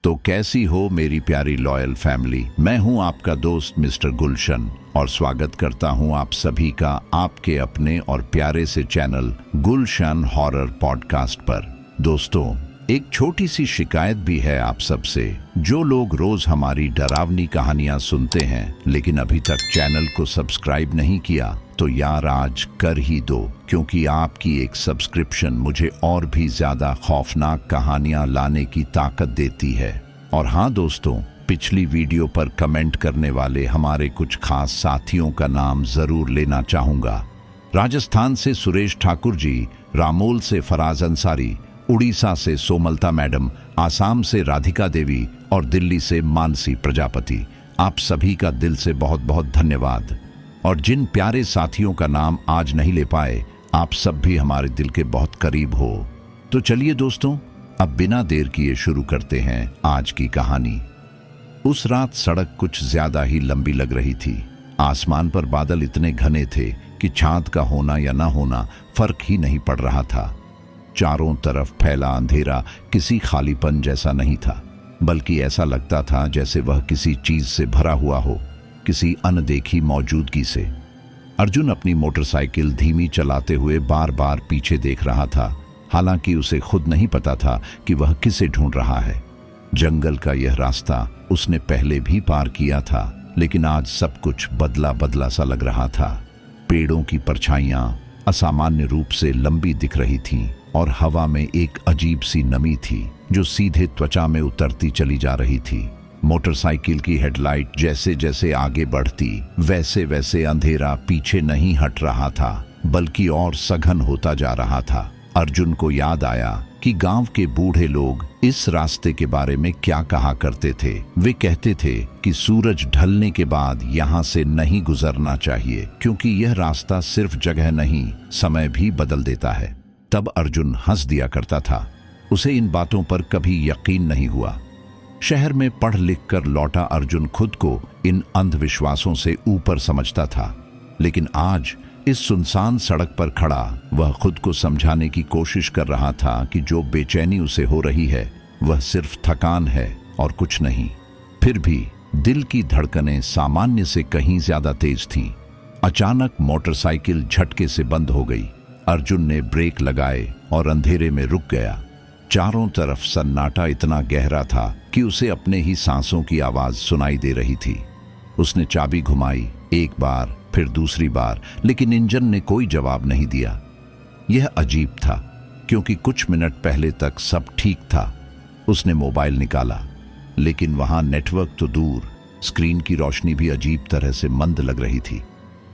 तो कैसी हो मेरी प्यारी लॉयल फैमिली। मैं हूं आपका दोस्त मिस्टर गुलशन और स्वागत करता हूं आप सभी का आपके अपने और प्यारे से चैनल गुलशन हॉरर पॉडकास्ट पर। दोस्तों, एक छोटी सी शिकायत भी है आप सबसे। जो लोग रोज हमारी डरावनी कहानियां सुनते हैं लेकिन अभी तक चैनल को सब्सक्राइब नहीं किया, तो यार आज कर ही दो, क्योंकि आपकी एक सब्सक्रिप्शन मुझे और भी ज्यादा खौफनाक कहानियां लाने की ताकत देती है। और हाँ दोस्तों, पिछली वीडियो पर कमेंट करने वाले हमारे कुछ खास साथियों का नाम जरूर लेना चाहूंगा। राजस्थान से सुरेश ठाकुर जी, रामोल से फराज अंसारी, उड़ीसा से सोमलता मैडम, आसाम से राधिका देवी और दिल्ली से मानसी प्रजापति। आप सभी का दिल से बहुत बहुत धन्यवाद। और जिन प्यारे साथियों का नाम आज नहीं ले पाए, आप सब भी हमारे दिल के बहुत करीब हो। तो चलिए दोस्तों, अब बिना देर किए शुरू करते हैं आज की कहानी। उस रात सड़क कुछ ज्यादा ही लंबी लग रही थी। आसमान पर बादल इतने घने थे कि चांद का होना या ना होना फर्क ही नहीं पड़ रहा था। चारों तरफ फैला अंधेरा किसी खालीपन जैसा नहीं था, बल्कि ऐसा लगता था जैसे वह किसी चीज से भरा हुआ हो, किसी अनदेखी मौजूदगी से। अर्जुन अपनी मोटरसाइकिल धीमी चलाते हुए बार बार पीछे देख रहा था, हालांकि उसे खुद नहीं पता था कि वह किसे ढूंढ रहा है। जंगल का यह रास्ता उसने पहले भी पार किया था, लेकिन आज सब कुछ बदला बदला सा लग रहा था। पेड़ों की परछाइयां असामान्य रूप से लंबी दिख रही थीं और हवा में एक अजीब सी नमी थी जो सीधे त्वचा में उतरती चली जा रही थी। मोटरसाइकिल की हेडलाइट जैसे जैसे आगे बढ़ती, वैसे वैसे अंधेरा पीछे नहीं हट रहा था, बल्कि और सघन होता जा रहा था। अर्जुन को याद आया कि गांव के बूढ़े लोग इस रास्ते के बारे में क्या कहा करते थे। वे कहते थे कि सूरज ढलने के बाद यहाँ से नहीं गुजरना चाहिए, क्योंकि यह रास्ता सिर्फ जगह नहीं, समय भी बदल देता है। तब अर्जुन हंस दिया करता था। उसे इन बातों पर कभी यकीन नहीं हुआ। शहर में पढ़ लिख कर लौटा अर्जुन खुद को इन अंधविश्वासों से ऊपर समझता था, लेकिन आज इस सुनसान सड़क पर खड़ा वह खुद को समझाने की कोशिश कर रहा था कि जो बेचैनी उसे हो रही है वह सिर्फ थकान है और कुछ नहीं। फिर भी दिल की धड़कनें सामान्य से कहीं ज्यादा तेज थीं। अचानक मोटरसाइकिल झटके से बंद हो गई। अर्जुन ने ब्रेक लगाए और अंधेरे में रुक गया। चारों तरफ सन्नाटा इतना गहरा था कि उसे अपने ही सांसों की आवाज सुनाई दे रही थी। उसने चाबी घुमाई, एक बार फिर दूसरी बार, लेकिन इंजन ने कोई जवाब नहीं दिया। यह अजीब था, क्योंकि कुछ मिनट पहले तक सब ठीक था। उसने मोबाइल निकाला, लेकिन वहां नेटवर्क तो दूर, स्क्रीन की रोशनी भी अजीब तरह से मंद लग रही थी,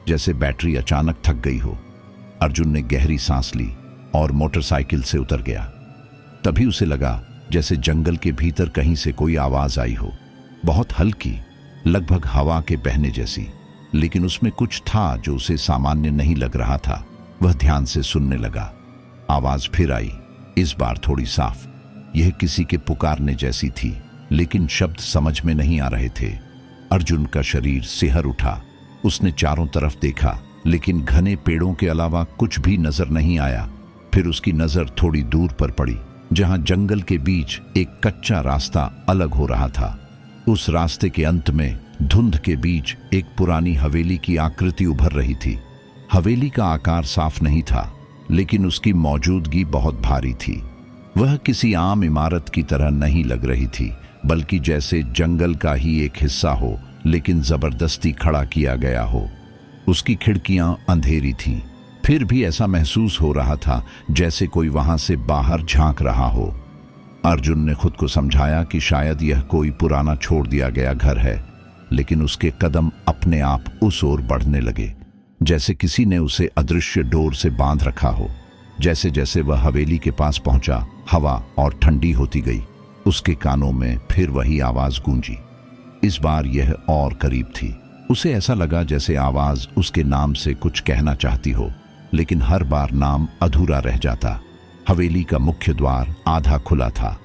जैसे बैटरी अचानक थक गई हो। अर्जुन ने गहरी सांस ली और मोटरसाइकिल से उतर गया। तभी उसे लगा जैसे जंगल के भीतर कहीं से कोई आवाज आई हो, बहुत हल्की, लगभग हवा के बहने जैसी, लेकिन उसमें कुछ था जो उसे सामान्य नहीं लग रहा था। वह ध्यान से सुनने लगा। आवाज फिर आई, इस बार थोड़ी साफ। यह किसी के पुकारने जैसी थी, लेकिन शब्द समझ में नहीं आ रहे थे। अर्जुन का शरीर सिहर उठा। उसने चारों तरफ देखा, लेकिन घने पेड़ों के अलावा कुछ भी नजर नहीं आया। फिर उसकी नजर थोड़ी दूर पर पड़ी, जहां जंगल के बीच एक कच्चा रास्ता अलग हो रहा था। उस रास्ते के अंत में धुंध के बीच एक पुरानी हवेली की आकृति उभर रही थी। हवेली का आकार साफ नहीं था, लेकिन उसकी मौजूदगी बहुत भारी थी। वह किसी आम इमारत की तरह नहीं लग रही थी, बल्कि जैसे जंगल का ही एक हिस्सा हो, लेकिन जबरदस्ती खड़ा किया गया हो। उसकी खिड़कियां अंधेरी थीं, फिर भी ऐसा महसूस हो रहा था जैसे कोई वहां से बाहर झांक रहा हो। अर्जुन ने खुद को समझाया कि शायद यह कोई पुराना छोड़ दिया गया घर है, लेकिन उसके कदम अपने आप उस ओर बढ़ने लगे, जैसे किसी ने उसे अदृश्य डोर से बांध रखा हो। जैसे जैसे वह हवेली के पास पहुंचा, हवा और ठंडी होती गई। उसके कानों में फिर वही आवाज गूंजी। इस बार यह और करीब थी। उसे ऐसा लगा जैसे आवाज उसके नाम से कुछ कहना चाहती हो, लेकिन हर बार नाम अधूरा रह जाता। हवेली का मुख्य द्वार आधा खुला था।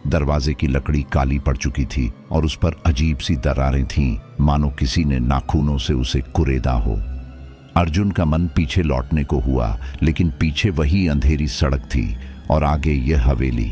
दरवाजे की लकड़ी काली पड़ चुकी थी और उस पर अजीब सी दरारें थीं, मानो किसी ने नाखूनों से उसे कुरेदा हो। अर्जुन का मन पीछे लौटने को हुआ, लेकिन पीछे वही अंधेरी सड़क थी और आगे यह हवेली।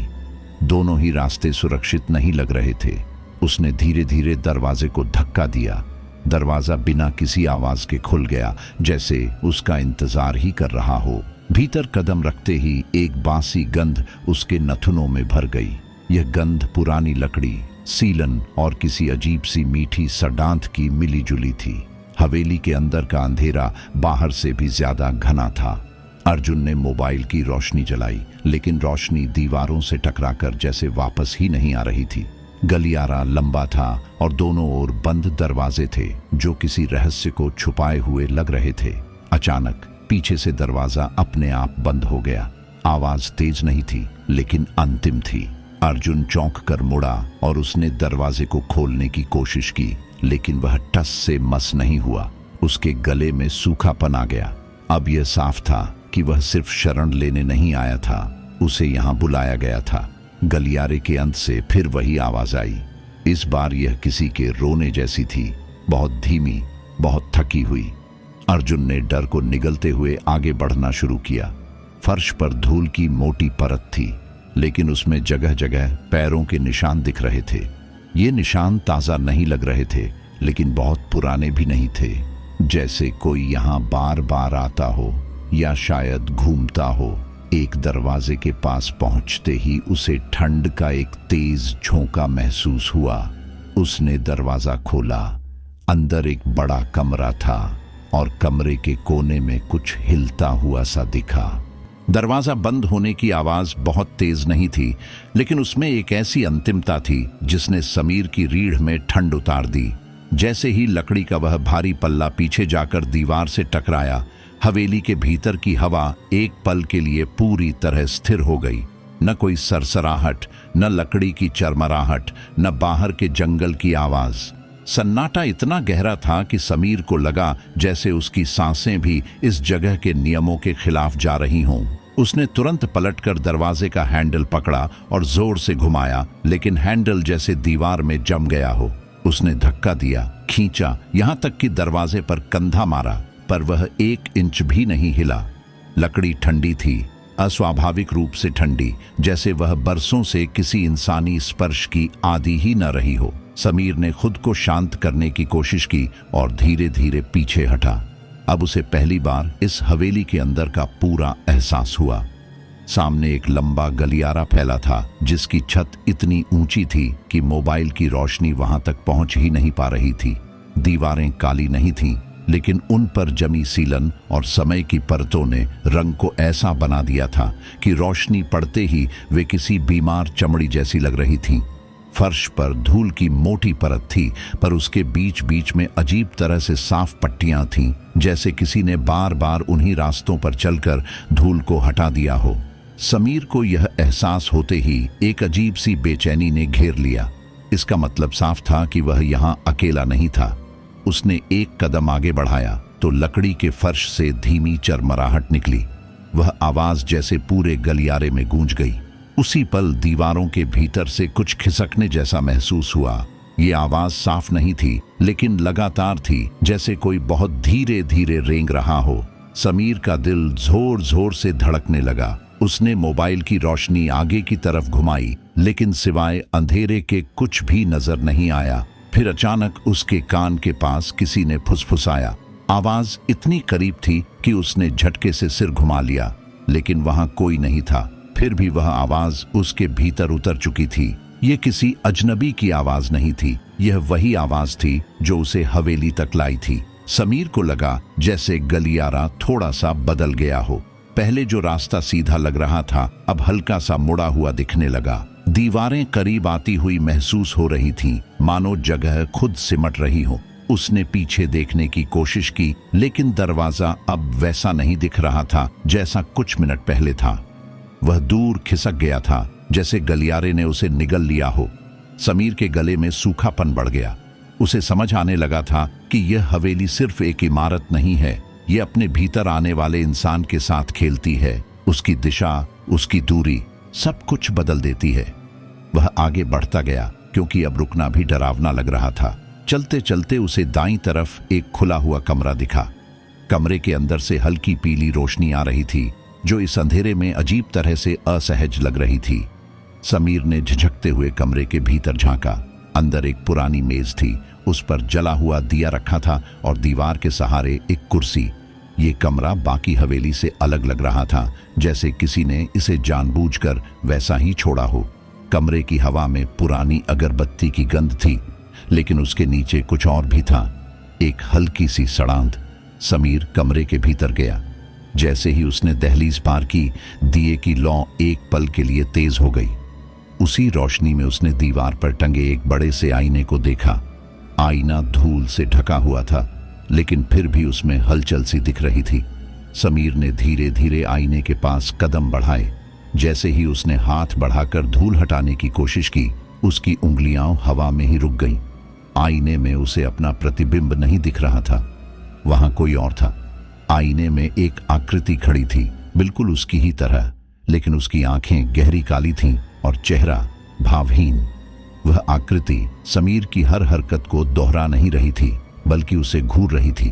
दोनों ही रास्ते सुरक्षित नहीं लग रहे थे। उसने धीरे धीरे दरवाजे को धक्का दिया। दरवाजा बिना किसी आवाज के खुल गया, जैसे उसका इंतजार ही कर रहा हो। भीतर कदम रखते ही एक बासी गंध उसके नथुनों में भर गई। यह गंध पुरानी लकड़ी, सीलन और किसी अजीब सी मीठी सडांत की मिली जुली थी। हवेली के अंदर का अंधेरा बाहर से भी ज्यादा घना था। अर्जुन ने मोबाइल की रोशनी जलाई, लेकिन रोशनी दीवारों से टकराकर जैसे वापस ही नहीं आ रही थी। गलियारा लंबा था और दोनों ओर बंद दरवाजे थे जो किसी रहस्य को छुपाए हुए लग रहे थे। अचानक पीछे से दरवाजा अपने आप बंद हो गया। आवाज तेज नहीं थी, लेकिन अंतिम थी। अर्जुन चौंक कर मुड़ा और उसने दरवाजे को खोलने की कोशिश की, लेकिन वह टस से मस नहीं हुआ। उसके गले में सूखापन आ गया। अब यह साफ था कि वह सिर्फ शरण लेने नहीं आया था, उसे यहाँ बुलाया गया था। गलियारे के अंत से फिर वही आवाज आई। इस बार यह किसी के रोने जैसी थी, बहुत धीमी, बहुत थकी हुई। अर्जुन ने डर को निगलते हुए आगे बढ़ना शुरू किया। फर्श पर धूल की मोटी परत थी, लेकिन उसमें जगह जगह पैरों के निशान दिख रहे थे। ये निशान ताजा नहीं लग रहे थे, लेकिन बहुत पुराने भी नहीं थे, जैसे कोई यहाँ बार बार आता हो या शायद घूमता हो। एक दरवाजे के पास पहुंचते ही उसे ठंड का एक तेज झोंका महसूस हुआ। उसने दरवाजा खोला। अंदर एक बड़ा कमरा था और कमरे के कोने में कुछ हिलता हुआ सा दिखा। दरवाजा बंद होने की आवाज बहुत तेज नहीं थी, लेकिन उसमें एक ऐसी अंतिमता थी जिसने समीर की रीढ़ में ठंड उतार दी। जैसे ही लकड़ी का वह भारी पल्ला पीछे जाकर दीवार से टकराया, हवेली के भीतर की हवा एक पल के लिए पूरी तरह स्थिर हो गई। न कोई सरसराहट, न लकड़ी की चरमराहट, न बाहर के जंगल की आवाज। सन्नाटा इतना गहरा था कि समीर को लगा जैसे उसकी सांसें भी इस जगह के नियमों के खिलाफ जा रही हों। उसने तुरंत पलटकर दरवाजे का हैंडल पकड़ा और जोर से घुमाया, लेकिन हैंडल जैसे दीवार में जम गया हो। उसने धक्का दिया, खींचा, यहां तक कि दरवाजे पर कंधा मारा, पर वह 1 इंच भी नहीं हिला। लकड़ी ठंडी थी, अस्वाभाविक रूप से ठंडी, जैसे वह बरसों से किसी इंसानी स्पर्श की आदी ही न रही हो। समीर ने खुद को शांत करने की कोशिश की और धीरे धीरे पीछे हटा। अब उसे पहली बार इस हवेली के अंदर का पूरा एहसास हुआ। सामने एक लंबा गलियारा फैला था, जिसकी छत इतनी ऊंची थी कि मोबाइल की रोशनी वहां तक पहुंच ही नहीं पा रही थी। दीवारें काली नहीं थीं, लेकिन उन पर जमी सीलन और समय की परतों ने रंग को ऐसा बना दिया था कि रोशनी पड़ते ही वे किसी बीमार चमड़ी जैसी लग रही थीं। फर्श पर धूल की मोटी परत थी, पर उसके बीच बीच में अजीब तरह से साफ पट्टियां थीं, जैसे किसी ने बार बार उन्हीं रास्तों पर चलकर धूल को हटा दिया हो। समीर को यह एहसास होते ही एक अजीब सी बेचैनी ने घेर लिया। इसका मतलब साफ था कि वह यहाँ अकेला नहीं था। उसने एक कदम आगे बढ़ाया तो लकड़ी के फर्श से धीमी चरमराहट निकली। वह आवाज जैसे पूरे गलियारे में गूंज गई। उसी पल दीवारों के भीतर से कुछ खिसकने जैसा महसूस हुआ। ये आवाज साफ नहीं थी, लेकिन लगातार थी, जैसे कोई बहुत धीरे धीरे रेंग रहा हो। समीर का दिल जोर जोर से धड़कने लगा। उसने मोबाइल की रोशनी आगे की तरफ घुमाई, लेकिन सिवाय अंधेरे के कुछ भी नजर नहीं आया। फिर अचानक उसके कान के पास किसी ने फुसफुसाया। आवाज इतनी करीब थी कि उसने झटके से सिर घुमा लिया, लेकिन वहां कोई नहीं था। फिर भी वह आवाज उसके भीतर उतर चुकी थी। यह किसी अजनबी की आवाज नहीं थी, यह वही आवाज थी जो उसे हवेली तक लाई थी। समीर को लगा जैसे गलियारा थोड़ा सा बदल गया हो। पहले जो रास्ता सीधा लग रहा था, अब हल्का सा मुड़ा हुआ दिखने लगा। दीवारें करीब आती हुई महसूस हो रही थीं, मानो जगह खुद सिमट रही हो। उसने पीछे देखने की कोशिश की, लेकिन दरवाजा अब वैसा नहीं दिख रहा था जैसा कुछ मिनट पहले था। वह दूर खिसक गया था, जैसे गलियारे ने उसे निगल लिया हो। समीर के गले में सूखापन बढ़ गया। उसे समझ आने लगा था कि यह हवेली सिर्फ एक इमारत नहीं है, यह अपने भीतर आने वाले इंसान के साथ खेलती है। उसकी दिशा, उसकी दूरी, सब कुछ बदल देती है। वह आगे बढ़ता गया, क्योंकि अब रुकना भी डरावना लग रहा था। चलते चलते उसे दाईं तरफ एक खुला हुआ कमरा दिखा। कमरे के अंदर से हल्की पीली रोशनी आ रही थी, जो इस अंधेरे में अजीब तरह से असहज लग रही थी। समीर ने झिझकते हुए कमरे के भीतर झांका। अंदर एक पुरानी मेज थी, उस पर जला हुआ दिया रखा था और दीवार के सहारे एक कुर्सी। ये कमरा बाकी हवेली से अलग लग रहा था, जैसे किसी ने इसे जानबूझकर वैसा ही छोड़ा हो। कमरे की हवा में पुरानी अगरबत्ती की गंध थी, लेकिन उसके नीचे कुछ और भी था, एक हल्की सी सड़ांध। समीर कमरे के भीतर गया। जैसे ही उसने दहलीज पार की, दिए की लौ एक पल के लिए तेज हो गई। उसी रोशनी में उसने दीवार पर टंगे एक बड़े से आईने को देखा। आईना धूल से ढका हुआ था, लेकिन फिर भी उसमें हलचल सी दिख रही थी। समीर ने धीरे धीरे आईने के पास कदम बढ़ाए। जैसे ही उसने हाथ बढ़ाकर धूल हटाने की कोशिश की, उसकी उंगलियां हवा में ही रुक गईं। आईने में उसे अपना प्रतिबिंब नहीं दिख रहा था, वहां कोई और था। आईने में एक आकृति खड़ी थी, बिल्कुल उसकी ही तरह, लेकिन उसकी आंखें गहरी काली थीं और चेहरा भावहीन। वह आकृति समीर की हर हरकत को दोहरा नहीं रही थी, बल्कि उसे घूर रही थी।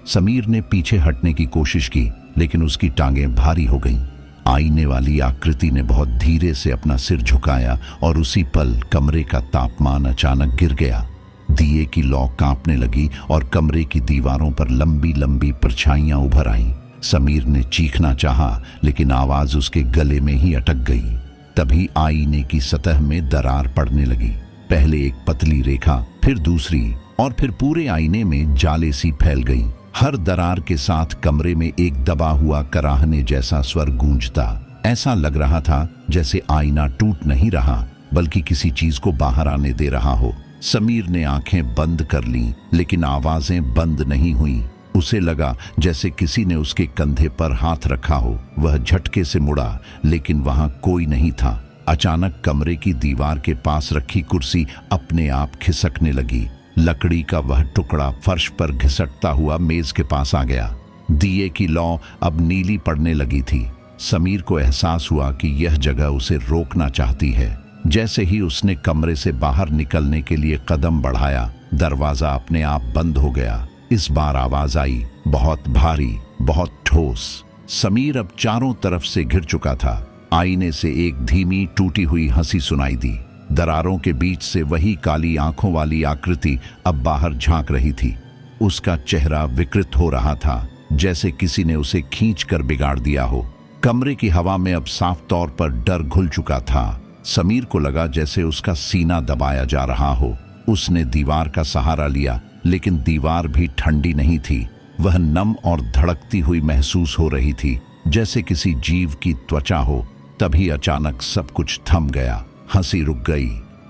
समीर ने पीछे हटने की कोशिश की, लेकिन उसकी टांगें भारी हो गईं। आईने वाली आकृति ने बहुत धीरे से अपना सिर झुकाया और उसी पल कमरे का तापमान अचानक गिर गया। दिए की लौ कांपने लगी और कमरे की दीवारों पर लंबी लंबी परछाइयां उभर आईं। समीर ने चीखना चाहा, लेकिन आवाज उसके गले में ही अटक गई। तभी आईने की सतह में दरार पड़ने लगी। पहले एक पतली रेखा, फिर दूसरी, और फिर पूरे आईने में जाले सी फैल गई। हर दरार के साथ कमरे में एक दबा हुआ कराहने जैसा स्वर गूंजता। ऐसा लग रहा था जैसे आईना टूट नहीं रहा, बल्कि किसी चीज को बाहर आने दे रहा हो। समीर ने आंखें बंद कर लीं, लेकिन आवाजें बंद नहीं हुईं। उसे लगा जैसे किसी ने उसके कंधे पर हाथ रखा हो। वह झटके से मुड़ा, लेकिन वहां कोई नहीं था। अचानक कमरे की दीवार के पास रखी कुर्सी अपने आप खिसकने लगी। लकड़ी का वह टुकड़ा फर्श पर घिसटता हुआ मेज के पास आ गया। दिए की लौ अब नीली पड़ने लगी थी। समीर को एहसास हुआ कि यह जगह उसे रोकना चाहती है। जैसे ही उसने कमरे से बाहर निकलने के लिए कदम बढ़ाया, दरवाजा अपने आप बंद हो गया। इस बार आवाज आई, बहुत भारी, बहुत ठोस। समीर अब चारों तरफ से घिर चुका था। आईने से एक धीमी टूटी हुई हंसी सुनाई दी। दरारों के बीच से वही काली आंखों वाली आकृति अब बाहर झांक रही थी। उसका चेहरा विकृत हो रहा था, जैसे किसी ने उसे खींच कर बिगाड़ दिया हो। कमरे की हवा में अब साफ तौर पर डर घुल चुका था। समीर को लगा जैसे उसका सीना दबाया जा रहा हो। उसने दीवार का सहारा लिया, लेकिन दीवार भी ठंडी नहीं थी। वह नम और धड़कती हुई महसूस हो रही थी, जैसे किसी जीव की त्वचा हो। तभी अचानक सब कुछ थम गया। हंसी रुक गई,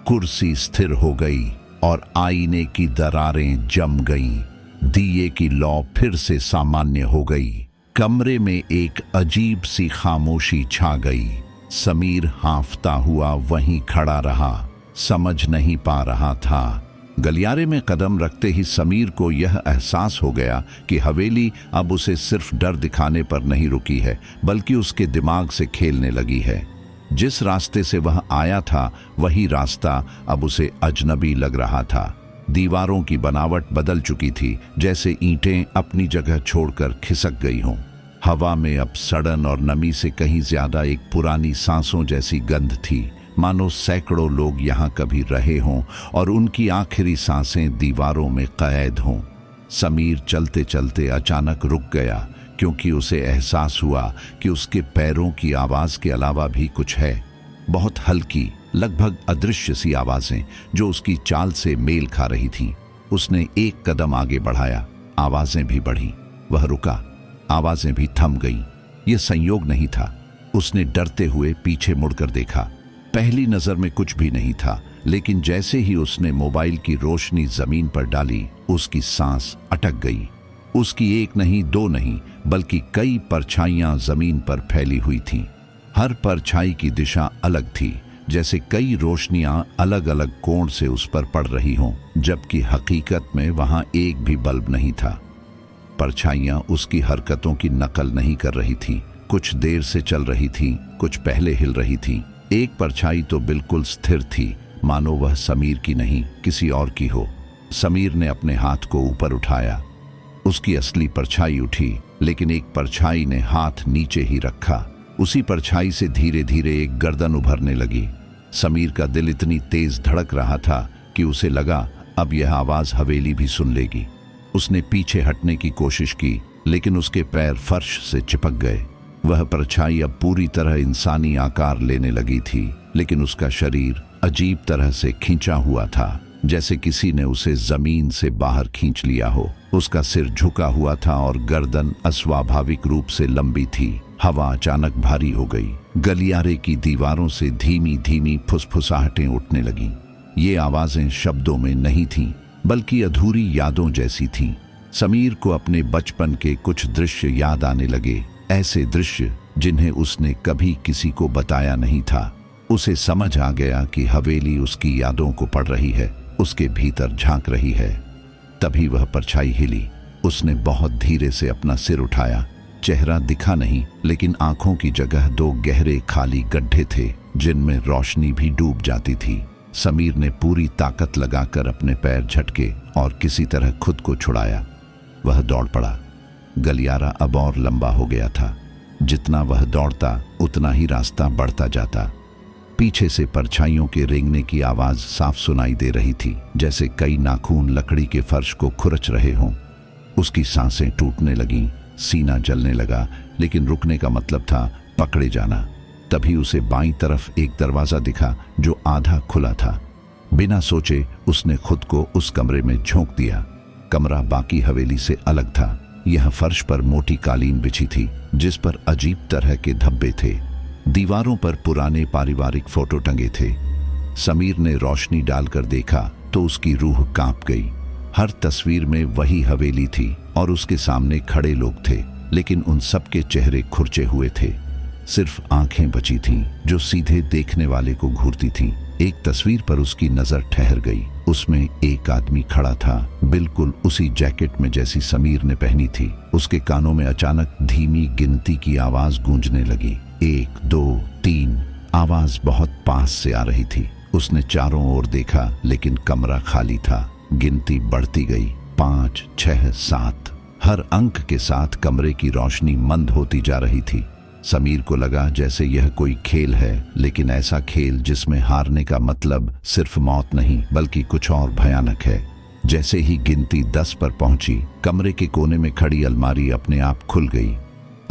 कुर्सी स्थिर हो गई और आईने की दरारें जम गईं। दिए की लौ फिर से सामान्य हो गई। कमरे में एक अजीब सी खामोशी छा गई। समीर हांफता हुआ वहीं खड़ा रहा, समझ नहीं पा रहा था। गलियारे में कदम रखते ही समीर को यह एहसास हो गया कि हवेली अब उसे सिर्फ डर दिखाने पर नहीं रुकी है, बल्कि उसके दिमाग से खेलने लगी है। जिस रास्ते से वह आया था, वही रास्ता अब उसे अजनबी लग रहा था। दीवारों की बनावट बदल चुकी थी, जैसे ईंटें अपनी जगह छोड़कर खिसक गई हों। हवा में अब सड़न और नमी से कहीं ज्यादा एक पुरानी सांसों जैसी गंध थी, मानो सैकड़ों लोग यहाँ कभी रहे हों और उनकी आखिरी सांसें दीवारों में कैद हों। समीर चलते चलते अचानक रुक गया, क्योंकि उसे एहसास हुआ कि उसके पैरों की आवाज के अलावा भी कुछ है। बहुत हल्की, लगभग अदृश्य सी आवाजें जो उसकी चाल से मेल खा रही थीं। उसने एक कदम आगे बढ़ाया, आवाजें भी बढ़ी। वह रुका, आवाजें भी थम गईं। यह संयोग नहीं था। उसने डरते हुए पीछे मुड़कर देखा। पहली नजर में कुछ भी नहीं था, लेकिन जैसे ही उसने मोबाइल की रोशनी जमीन पर डाली, उसकी सांस अटक गई। उसकी एक नहीं, दो नहीं, बल्कि कई परछाइयां जमीन पर फैली हुई थीं। हर परछाई की दिशा अलग थी, जैसे कई रोशनियां अलग अलग कोण से उस पर पड़ रही हों, जबकि हकीकत में वहां एक भी बल्ब नहीं था। परछाइयां उसकी हरकतों की नकल नहीं कर रही थीं। कुछ देर से चल रही थीं, कुछ पहले हिल रही थीं। एक परछाई तो बिल्कुल स्थिर थी, मानो वह समीर की नहीं, किसी और की हो। समीर ने अपने हाथ को ऊपर उठाया। उसकी असली परछाई उठी, लेकिन एक परछाई ने हाथ नीचे ही रखा। उसी परछाई से धीरे धीरे एक गर्दन उभरने लगी। समीर का दिल इतनी तेज धड़क रहा था कि उसे लगा अब यह आवाज हवेली भी सुन लेगी। उसने पीछे हटने की कोशिश की, लेकिन उसके पैर फर्श से चिपक गए। वह परछाई अब पूरी तरह इंसानी आकार लेने लगी थी, लेकिन उसका शरीर अजीब तरह से खींचा हुआ था, जैसे किसी ने उसे जमीन से बाहर खींच लिया हो। उसका सिर झुका हुआ था और गर्दन अस्वाभाविक रूप से लंबी थी। हवा अचानक भारी हो गई। गलियारे की दीवारों से धीमी धीमी फुसफुसाहटें उठने लगीं। ये आवाजें शब्दों में नहीं थीं, बल्कि अधूरी यादों जैसी थीं। समीर को अपने बचपन के कुछ दृश्य याद आने लगे, ऐसे दृश्य जिन्हें उसने कभी किसी को बताया नहीं था। उसे समझ आ गया कि हवेली उसकी यादों को पढ़ रही है, उसके भीतर झांक रही है। तभी वह परछाई हिली। उसने बहुत धीरे से अपना सिर उठाया। चेहरा दिखा नहीं, लेकिन आंखों की जगह दो गहरे खाली गड्ढे थे, जिनमें रोशनी भी डूब जाती थी। समीर ने पूरी ताकत लगाकर अपने पैर झटके और किसी तरह खुद को छुड़ाया। वह दौड़ पड़ा। गलियारा अब और लंबा हो गया था। जितना वह दौड़ता, उतना ही रास्ता बढ़ता जाता। पीछे से परछाइयों के रेंगने की आवाज साफ सुनाई दे रही थी, जैसे कई नाखून लकड़ी के फर्श को खुरच रहे हों। उसकी सांसें टूटने लगीं, सीना जलने लगा, लेकिन रुकने का मतलब था पकड़े जाना। तभी उसे बाईं तरफ एक दरवाजा दिखा जो आधा खुला था। बिना सोचे उसने खुद को उस कमरे में झोंक दिया। कमरा बाकी हवेली से अलग था। यह फर्श पर मोटी कालीन बिछी थी, जिस पर अजीब तरह के धब्बे थे। दीवारों पर पुराने पारिवारिक फोटो टंगे थे। समीर ने रोशनी डालकर देखा तो उसकी रूह कांप गई। हर तस्वीर में वही हवेली थी और उसके सामने खड़े लोग थे, लेकिन उन सब के चेहरे खुरचे हुए थे। सिर्फ आंखें बची थीं जो सीधे देखने वाले को घूरती थीं। एक तस्वीर पर उसकी नजर ठहर गई। उसमें एक आदमी खड़ा था, बिल्कुल उसी जैकेट में जैसी समीर ने पहनी थी। उसके कानों में अचानक धीमी गिनती की आवाज गूंजने लगी। 1 2 3। आवाज बहुत पास से आ रही थी। उसने चारों ओर देखा, लेकिन कमरा खाली था। गिनती बढ़ती गई। 5 6 7। हर अंक के साथ कमरे की रोशनी मंद होती जा रही थी। समीर को लगा जैसे यह कोई खेल है, लेकिन ऐसा खेल जिसमें हारने का मतलब सिर्फ मौत नहीं, बल्कि कुछ और भयानक है। जैसे ही गिनती 10 पर पहुंची, कमरे के कोने में खड़ी अलमारी अपने आप खुल गई।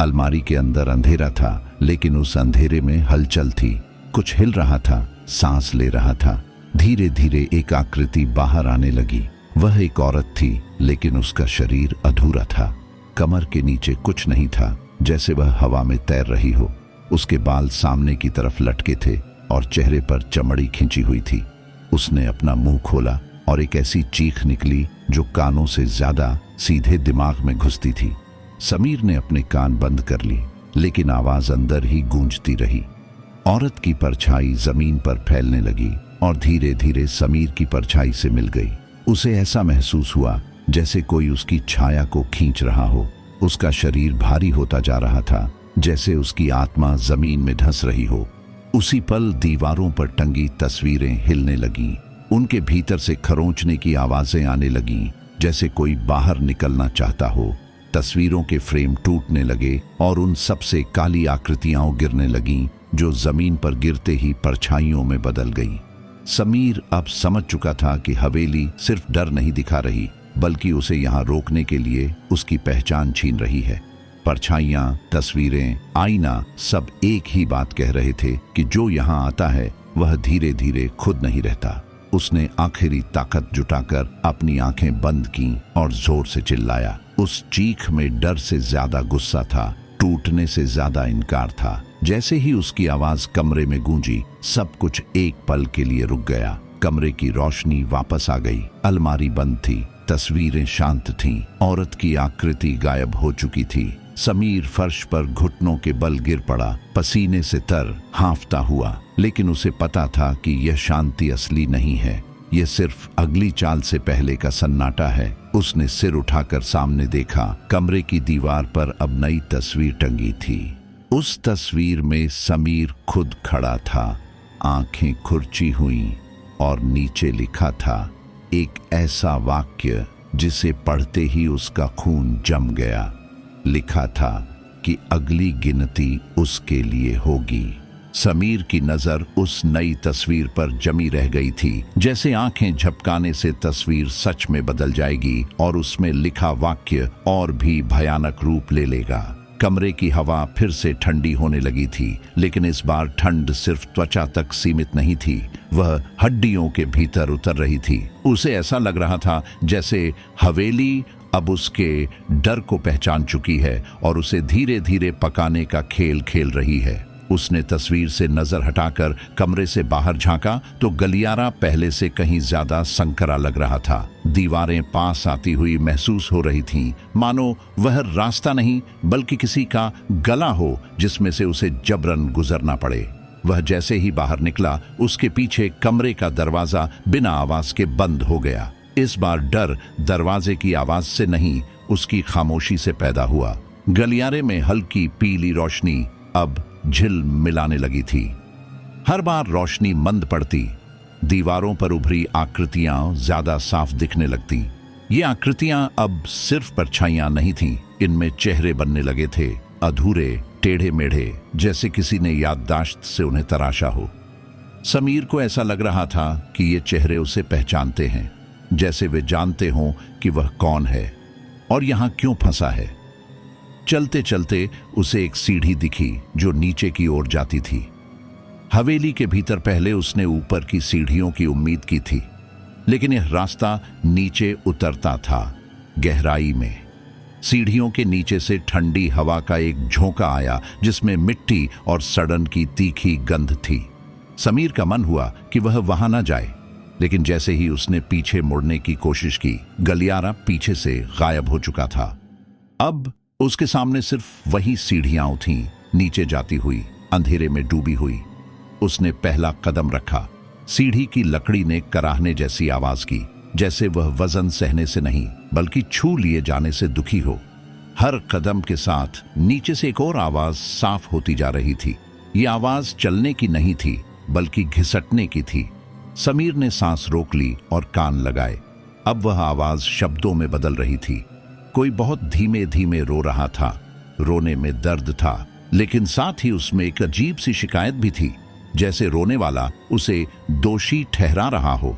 अलमारी के अंदर अंधेरा था, लेकिन उस अंधेरे में हलचल थी। कुछ हिल रहा था, सांस ले रहा था। धीरे धीरे एक आकृति बाहर आने लगी। वह एक औरत थी, लेकिन उसका शरीर अधूरा था। कमर के नीचे कुछ नहीं था, जैसे वह हवा में तैर रही हो। उसके बाल सामने की तरफ लटके थे और चेहरे पर चमड़ी खिंची हुई थी। उसने अपना मुंह खोला और एक ऐसी चीख निकली जो कानों से ज्यादा सीधे दिमाग में घुसती थी। समीर ने अपने कान बंद कर ली, लेकिन आवाज अंदर ही गूंजती रही। औरत की परछाई जमीन पर फैलने लगी और धीरे धीरे समीर की परछाई से मिल गई। उसे ऐसा महसूस हुआ जैसे कोई उसकी छाया को खींच रहा हो। उसका शरीर भारी होता जा रहा था, जैसे उसकी आत्मा जमीन में धंस रही हो। उसी पल दीवारों पर टंगी तस्वीरें हिलने लगीं। उनके भीतर से खरोंचने की आवाजें आने लगीं, जैसे कोई बाहर निकलना चाहता हो। तस्वीरों के फ्रेम टूटने लगे और उन सबसे काली आकृतियां गिरने लगीं, जो जमीन पर गिरते ही परछाइयों में बदल गईं। समीर अब समझ चुका था कि हवेली सिर्फ डर नहीं दिखा रही, बल्कि उसे यहाँ रोकने के लिए उसकी पहचान छीन रही है। परछाइयाँ, तस्वीरें, आईना सब एक ही बात कह रहे थे कि जो यहाँ आता है वह धीरे धीरे खुद नहीं रहता। उसने आखिरी ताकत जुटाकर अपनी आंखें बंद की और जोर से चिल्लाया। उस चीख में डर से ज्यादा गुस्सा था, टूटने से ज्यादा इनकार था। जैसे ही उसकी आवाज कमरे में गूंजी, सब कुछ एक पल के लिए रुक गया। कमरे की रोशनी वापस आ गई। अलमारी बंद थी, तस्वीरें शांत थीं, औरत की आकृति गायब हो चुकी थी। समीर फर्श पर घुटनों के बल गिर पड़ा, पसीने से तर हांफता हुआ। लेकिन उसे पता था कि यह शांति असली नहीं है, यह सिर्फ अगली चाल से पहले का सन्नाटा है। उसने सिर उठाकर सामने देखा। कमरे की दीवार पर अब नई तस्वीर टंगी थी। उस तस्वीर में समीर खुद खड़ा था, आंखें खुरची हुई और नीचे लिखा था एक ऐसा वाक्य जिसे पढ़ते ही उसका खून जम गया। लिखा था कि अगली गिनती उसके लिए होगी। समीर की नजर उस नई तस्वीर पर जमी रह गई थी, जैसे आंखें झपकाने से तस्वीर सच में बदल जाएगी और उसमें लिखा वाक्य और भी भयानक रूप ले लेगा। कमरे की हवा फिर से ठंडी होने लगी थी, लेकिन इस बार ठंड सिर्फ त्वचा तक सीमित नहीं थी, वह हड्डियों के भीतर उतर रही थी। उसे ऐसा लग रहा था जैसे हवेली अब उसके डर को पहचान चुकी है और उसे धीरे धीरे पकाने का खेल खेल रही है। उसने तस्वीर से नजर हटाकर कमरे से बाहर झांका तो गलियारा पहले से कहीं ज्यादा संकरा लग रहा था। दीवारें पास आती हुई महसूस हो रही थीं, मानो वह रास्ता नहीं बल्कि किसी का गला हो जिसमें से उसे जबरन गुजरना पड़े। वह जैसे ही बाहर निकला, उसके पीछे कमरे का दरवाजा बिना आवाज के बंद हो गया। इस बार डर दरवाजे की आवाज से नहीं, उसकी खामोशी से पैदा हुआ। गलियारे में हल्की पीली रोशनी अब झिल मिलाने लगी थी। हर बार रोशनी मंद पड़ती, दीवारों पर उभरी आकृतियां ज्यादा साफ दिखने लगती। ये आकृतियां अब सिर्फ परछाइयां नहीं थीं, इनमें चेहरे बनने लगे थे, अधूरे, टेढ़े मेढ़े, जैसे किसी ने याददाश्त से उन्हें तराशा हो। समीर को ऐसा लग रहा था कि ये चेहरे उसे पहचानते हैं, जैसे वे जानते हों कि वह कौन है और यहां क्यों फंसा है। चलते चलते उसे एक सीढ़ी दिखी जो नीचे की ओर जाती थी। हवेली के भीतर पहले उसने ऊपर की सीढ़ियों की उम्मीद की थी, लेकिन यह रास्ता नीचे उतरता था, गहराई में। सीढ़ियों के नीचे से ठंडी हवा का एक झोंका आया जिसमें मिट्टी और सड़न की तीखी गंध थी। समीर का मन हुआ कि वह वहां न जाए, लेकिन जैसे ही उसने पीछे मुड़ने की कोशिश की, गलियारा पीछे से गायब हो चुका था। अब उसके सामने सिर्फ वही सीढ़ियां थीं, नीचे जाती हुई, अंधेरे में डूबी हुई। उसने पहला कदम रखा। सीढ़ी की लकड़ी ने कराहने जैसी आवाज की, जैसे वह वजन सहने से नहीं बल्कि छू लिए जाने से दुखी हो। हर कदम के साथ नीचे से एक और आवाज साफ होती जा रही थी। ये आवाज चलने की नहीं थी बल्कि घिसटने की थी। समीर ने सांस रोक ली और कान लगाए। अब वह आवाज शब्दों में बदल रही थी। कोई बहुत धीमे धीमे रो रहा था। रोने में दर्द था, लेकिन साथ ही उसमें एक अजीब सी शिकायत भी थी, जैसे रोने वाला उसे दोषी ठहरा रहा हो।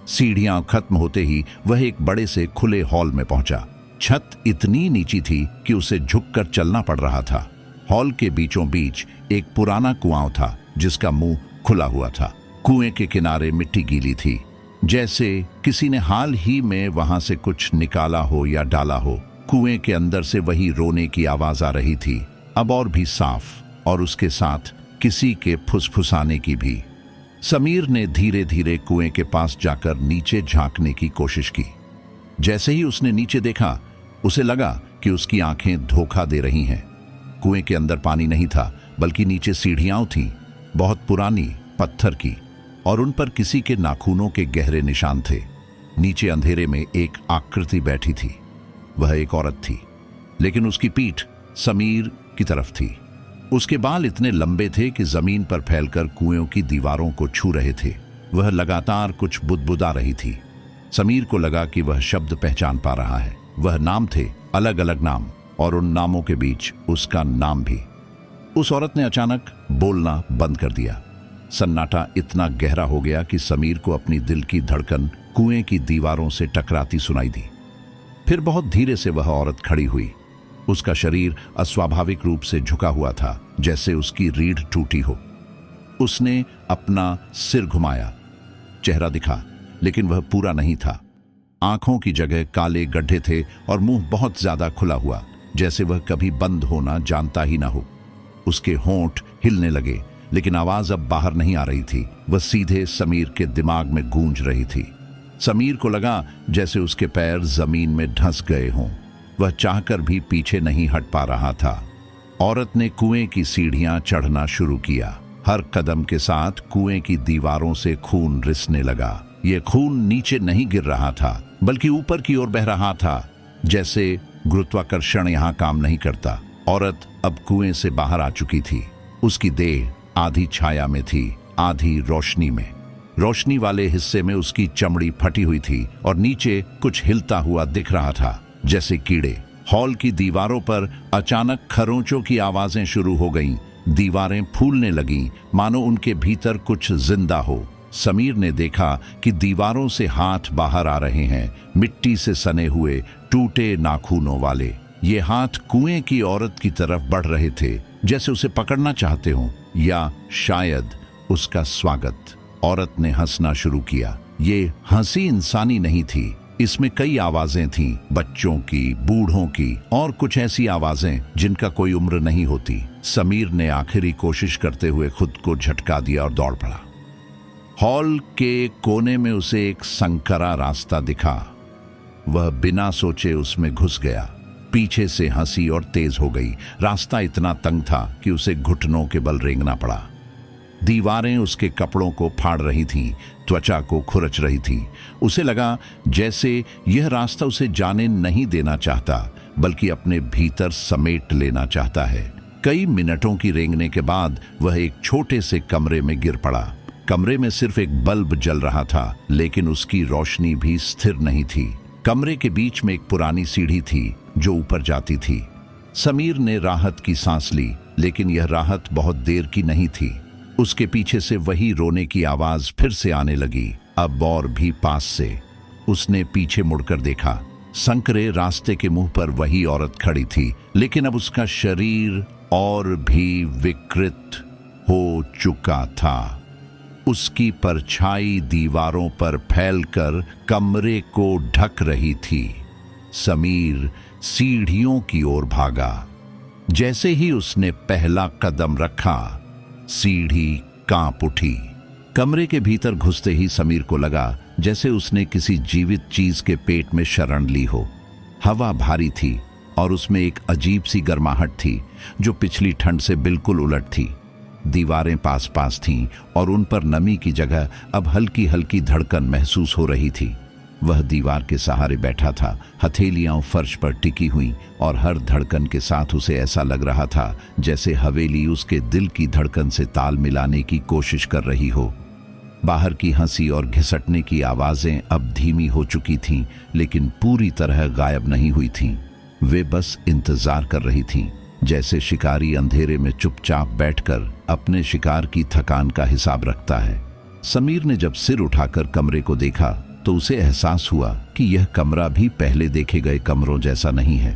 सीढ़ियां खत्म होते ही वह एक बड़े से खुले हॉल में पहुंचा। छत इतनी नीची थी कि उसे झुककर चलना पड़ रहा था। हॉल के बीचों बीच एक पुराना कुआं था जिसका मुंह खुला हुआ था। कुएं के किनारे मिट्टी गीली थी, जैसे किसी ने हाल ही में वहां से कुछ निकाला हो या डाला हो। कुएं के अंदर से वही रोने की आवाज आ रही थी, अब और भी साफ, और उसके साथ किसी के फुसफुसाने की भी। समीर ने धीरे धीरे कुएं के पास जाकर नीचे झांकने की कोशिश की। जैसे ही उसने नीचे देखा, उसे लगा कि उसकी आंखें धोखा दे रही हैं। कुएं के अंदर पानी नहीं था, बल्कि नीचे सीढ़ियां थीं, बहुत पुरानी, पत्थर की, और उन पर किसी के नाखूनों के गहरे निशान थे। नीचे अंधेरे में एक आकृति बैठी थी। वह एक औरत थी, लेकिन उसकी पीठ समीर की तरफ थी। उसके बाल इतने लंबे थे कि जमीन पर फैलकर कुएं की दीवारों को छू रहे थे। वह लगातार कुछ बुदबुदा रही थी। समीर को लगा कि वह शब्द पहचान पा रहा है। वह नाम थे, अलग अलग नाम, और उन नामों के बीच उसका नाम भी। उस औरत ने अचानक बोलना बंद कर दिया। सन्नाटा इतना गहरा हो गया कि समीर को अपनी दिल की धड़कन कुएं की दीवारों से टकराती सुनाई दी। फिर बहुत धीरे से वह औरत खड़ी हुई। उसका शरीर अस्वाभाविक रूप से झुका हुआ था, जैसे उसकी रीढ़ टूटी हो। उसने अपना सिर घुमाया। चेहरा दिखा, लेकिन वह पूरा नहीं था। आंखों की जगह काले गड्ढे थे और मुंह बहुत ज्यादा खुला हुआ, जैसे वह कभी बंद होना जानता ही ना हो। उसके होंठ हिलने लगे, लेकिन आवाज अब बाहर नहीं आ रही थी। वह सीधे समीर के दिमाग में गूंज रही थी। समीर को लगा जैसे उसके पैर जमीन में धंस गए हों। वह चाहकर भी पीछे नहीं हट पा रहा था। औरत ने कुएं की सीढ़ियां चढ़ना शुरू किया। हर कदम के साथ कुएं की दीवारों से खून रिसने लगा। यह खून नीचे नहीं गिर रहा था, बल्कि ऊपर की ओर बह रहा था, जैसे गुरुत्वाकर्षण यहां काम नहीं करता। औरत अब कुएं से बाहर आ चुकी थी। उसकी देह आधी छाया में थी, आधी रोशनी में। रोशनी वाले हिस्से में उसकी चमड़ी फटी हुई थी और नीचे कुछ हिलता हुआ दिख रहा था, जैसे कीड़े। हॉल की दीवारों पर अचानक खरोंचों की आवाजें शुरू हो गईं, दीवारें फूलने लगीं, मानो उनके भीतर कुछ जिंदा हो। समीर ने देखा कि दीवारों से हाथ बाहर आ रहे हैं, मिट्टी से सने हुए, टूटे नाखूनों वाले। ये हाथ कुएं की औरत की तरफ बढ़ रहे थे, जैसे उसे पकड़ना चाहते हों, या शायद उसका स्वागत। औरत ने हंसना शुरू किया। ये हंसी इंसानी नहीं थी, इसमें कई आवाजें थीं, बच्चों की, बूढ़ों की, और कुछ ऐसी आवाजें जिनका कोई उम्र नहीं होती। समीर ने आखिरी कोशिश करते हुए खुद को झटका दिया और दौड़ पड़ा। हॉल के कोने में उसे एक संकरा रास्ता दिखा। वह बिना सोचे उसमें घुस गया। पीछे से हंसी और तेज हो गई। रास्ता इतना तंग था कि उसे घुटनों के बल रेंगना पड़ा। दीवारें उसके कपड़ों को फाड़ रही थीं, त्वचा को खुरच रही थीं। उसे लगा जैसे यह रास्ता उसे जाने नहीं देना चाहता, बल्कि अपने भीतर समेट लेना चाहता है। कई मिनटों की रेंगने के बाद वह एक छोटे से कमरे में गिर पड़ा। कमरे में सिर्फ एक बल्ब जल रहा था, लेकिन उसकी रोशनी भी स्थिर नहीं थी। कमरे के बीच में एक पुरानी सीढ़ी थी जो ऊपर जाती थी। समीर ने राहत की सांस ली, लेकिन यह राहत बहुत देर की नहीं थी। उसके पीछे से वही रोने की आवाज फिर से आने लगी, अब और भी पास से। उसने पीछे मुड़कर देखा। संकरे रास्ते के मुंह पर वही औरत खड़ी थी, लेकिन अब उसका शरीर और भी विकृत हो चुका था। उसकी परछाई दीवारों पर फैलकर कमरे को ढक रही थी। समीर सीढ़ियों की ओर भागा। जैसे ही उसने पहला कदम रखा, सीढ़ी कांप उठी। कमरे के भीतर घुसते ही समीर को लगा जैसे उसने किसी जीवित चीज के पेट में शरण ली हो। हवा भारी थी और उसमें एक अजीब सी गर्माहट थी जो पिछली ठंड से बिल्कुल उलट थी। दीवारें पास पास थीं और उन पर नमी की जगह अब हल्की हल्की धड़कन महसूस हो रही थी। वह दीवार के सहारे बैठा था, हथेलियां फर्श पर टिकी हुई, और हर धड़कन के साथ उसे ऐसा लग रहा था जैसे हवेली उसके दिल की धड़कन से ताल मिलाने की कोशिश कर रही हो। बाहर की हंसी और घिसटने की आवाजें अब धीमी हो चुकी थीं, लेकिन पूरी तरह गायब नहीं हुई थीं। वे बस इंतजार कर रही थीं, जैसे शिकारी अंधेरे में चुपचाप बैठकर अपने शिकार की थकान का हिसाब रखता है। समीर ने जब सिर उठाकर कमरे को देखा तो उसे एहसास हुआ कि यह कमरा भी पहले देखे गए कमरों जैसा नहीं है।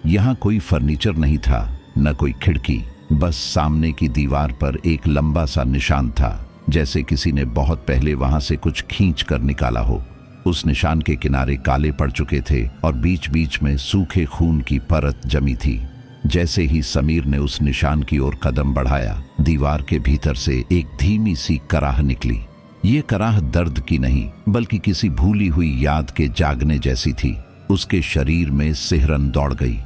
यहाँ कोई फर्नीचर नहीं था, न कोई खिड़की, बस सामने की दीवार पर एक लंबा सा निशान था, जैसे किसी ने बहुत पहले वहां से कुछ खींच कर निकाला हो। उस निशान के किनारे काले पड़ चुके थे और बीच बीच में सूखे खून की परत जमी थी। जैसे ही समीर ने उस निशान की ओर कदम बढ़ाया, दीवार के भीतर से एक धीमी सी कराह निकली। ये कराह दर्द की नहीं, बल्कि किसी भूली हुई याद के जागने जैसी थी। उसके शरीर में सिहरन दौड़ गई।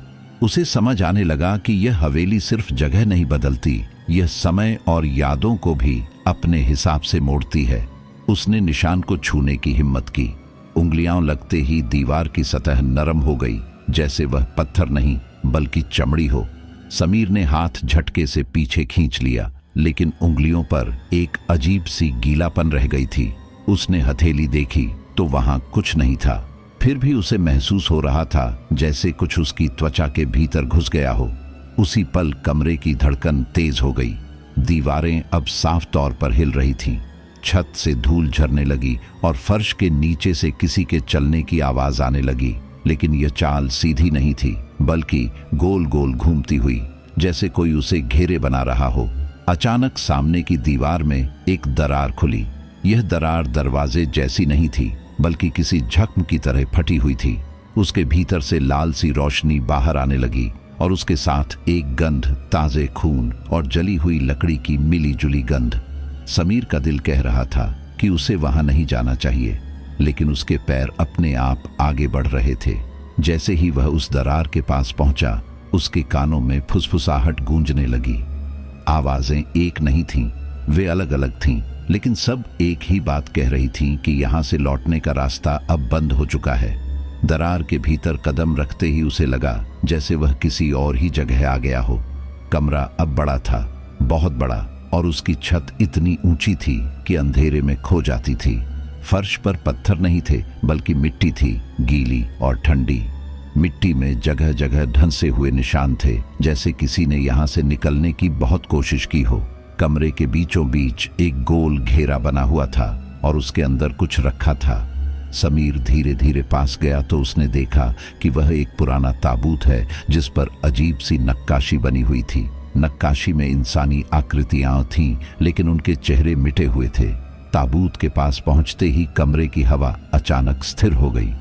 उसे समझ आने लगा कि यह हवेली सिर्फ जगह नहीं बदलती, यह समय और यादों को भी अपने हिसाब से मोड़ती है। उसने निशान को छूने की हिम्मत की। उंगलियां लगते ही दीवार की सतह नरम हो गई, जैसे वह पत्थर नहीं बल्कि चमड़ी हो। समीर ने हाथ झटके से पीछे खींच लिया, लेकिन उंगलियों पर एक अजीब सी गीलापन रह गई थी। उसने हथेली देखी तो वहां कुछ नहीं था। फिर भी उसे महसूस हो रहा था जैसे कुछ उसकी त्वचा के भीतर घुस गया हो। उसी पल कमरे की धड़कन तेज हो गई। दीवारें अब साफ तौर पर हिल रही थीं। छत से धूल झरने लगी और फर्श के नीचे से किसी के चलने की आवाज आने लगी, लेकिन यह चाल सीधी नहीं थी, बल्कि गोल गोल घूमती हुई, जैसे कोई उसे घेरे बना रहा हो। अचानक सामने की दीवार में एक दरार खुली। यह दरार दरवाजे जैसी नहीं थी, बल्कि किसी जख्म की तरह फटी हुई थी। उसके भीतर से लाल सी रोशनी बाहर आने लगी और उसके साथ एक गंध, ताजे खून और जली हुई लकड़ी की मिली जुली गंध। समीर का दिल कह रहा था कि उसे वहां नहीं जाना चाहिए, लेकिन उसके पैर अपने आप आगे बढ़ रहे थे। जैसे ही वह उस दरार के पास पहुंचा, उसके कानों में फुसफुसाहट गूंजने लगी। आवाजें एक नहीं थीं, वे अलग अलग थीं, लेकिन सब एक ही बात कह रही थीं कि यहां से लौटने का रास्ता अब बंद हो चुका है। दरार के भीतर कदम रखते ही उसे लगा जैसे वह किसी और ही जगह आ गया हो। कमरा अब बड़ा था, बहुत बड़ा, और उसकी छत इतनी ऊंची थी कि अंधेरे में खो जाती थी। फर्श पर पत्थर नहीं थे, बल्कि मिट्टी थी, गीली और ठंडी। मिट्टी में जगह जगह ढंसे हुए निशान थे, जैसे किसी ने यहाँ से निकलने की बहुत कोशिश की हो। कमरे के बीचों बीच एक गोल घेरा बना हुआ था और उसके अंदर कुछ रखा था। समीर धीरे धीरे पास गया तो उसने देखा कि वह एक पुराना ताबूत है जिस पर अजीब सी नक्काशी बनी हुई थी। नक्काशी में इंसानी आकृतियां थीं, लेकिन उनके चेहरे मिटे हुए थे। ताबूत के पास पहुंचते ही कमरे की हवा अचानक स्थिर हो गई।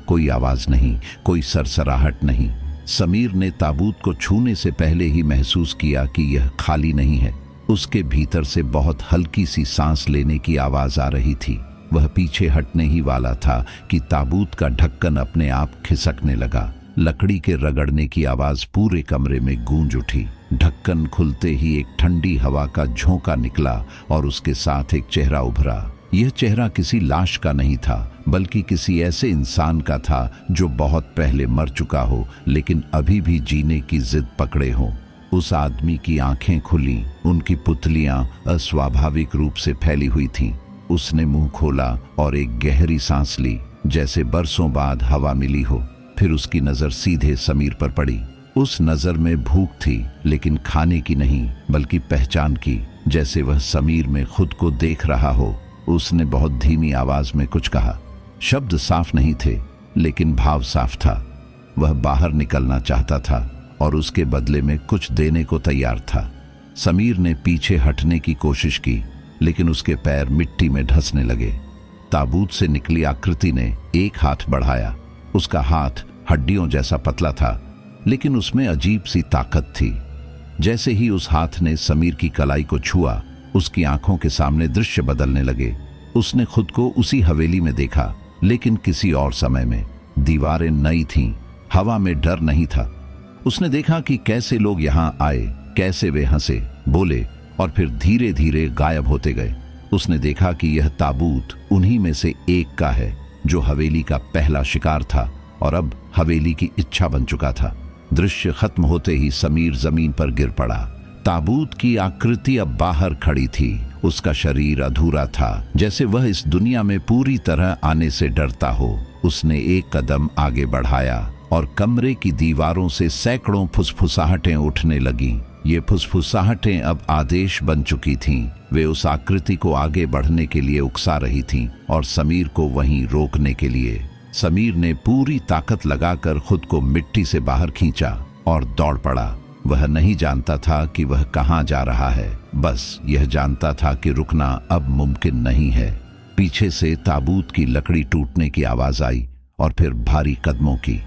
कोई आवाज नहीं, कोई सरसराहट नहीं। समीर ने ताबूत को छूने से पहले ही महसूस किया कि यह खाली नहीं है। उसके भीतर से बहुत हल्की सी सांस लेने की आवाज आ रही थी। वह पीछे हटने ही वाला था कि ताबूत का ढक्कन अपने आप खिसकने लगा। लकड़ी के रगड़ने की आवाज पूरे कमरे में गूंज उठी। ढक्कन खुलते ही एक ठंडी हवा का झोंका निकला और उसके साथ एक चेहरा उभरा। यह चेहरा किसी लाश का नहीं था, बल्कि किसी ऐसे इंसान का था जो बहुत पहले मर चुका हो, लेकिन अभी भी जीने की जिद पकड़े हो। उस आदमी की आंखें खुली, उनकी पुतलियां अस्वाभाविक रूप से फैली हुई थीं। उसने मुंह खोला और एक गहरी सांस ली, जैसे बरसों बाद हवा मिली हो। फिर उसकी नजर सीधे समीर पर पड़ी। उस नजर में भूख थी, लेकिन खाने की नहीं, बल्कि पहचान की, जैसे वह समीर में खुद को देख रहा हो। उसने बहुत धीमी आवाज में कुछ कहा। शब्द साफ नहीं थे, लेकिन भाव साफ था। वह बाहर निकलना चाहता था और उसके बदले में कुछ देने को तैयार था। समीर ने पीछे हटने की कोशिश की, लेकिन उसके पैर मिट्टी में धंसने लगे। ताबूत से निकली आकृति ने एक हाथ बढ़ाया। उसका हाथ हड्डियों जैसा पतला था, लेकिन उसमें अजीब सी ताकत थी। जैसे ही उस हाथ ने समीर की कलाई को छुआ, उसकी आंखों के सामने दृश्य बदलने लगे। उसने खुद को उसी हवेली में देखा, लेकिन किसी और समय में। दीवारें नई थीं, हवा में डर नहीं था। उसने देखा कि कैसे लोग यहां आए, कैसे वे हंसे, बोले और फिर धीरे धीरे गायब होते गए। उसने देखा कि यह ताबूत उन्हीं में से एक का है जो हवेली का पहला शिकार था और अब हवेली की इच्छा बन चुका था। दृश्य खत्म होते ही समीर जमीन पर गिर पड़ा। ताबूत की आकृति अब बाहर खड़ी थी। उसका शरीर अधूरा था, जैसे वह इस दुनिया में पूरी तरह आने से डरता हो। उसने एक कदम आगे बढ़ाया और कमरे की दीवारों से सैकड़ों फुसफुसाहटें उठने लगीं। ये फुसफुसाहटें अब आदेश बन चुकी थीं। वे उस आकृति को आगे बढ़ने के लिए उकसा रही थीं और समीर को वहीं रोकने के लिए। समीर ने पूरी ताकत लगाकर खुद को मिट्टी से बाहर खींचा और दौड़ पड़ा। वह नहीं जानता था कि वह कहाँ जा रहा है, बस यह जानता था कि रुकना अब मुमकिन नहीं है। पीछे से ताबूत की लकड़ी टूटने की आवाज आई और फिर भारी कदमों की।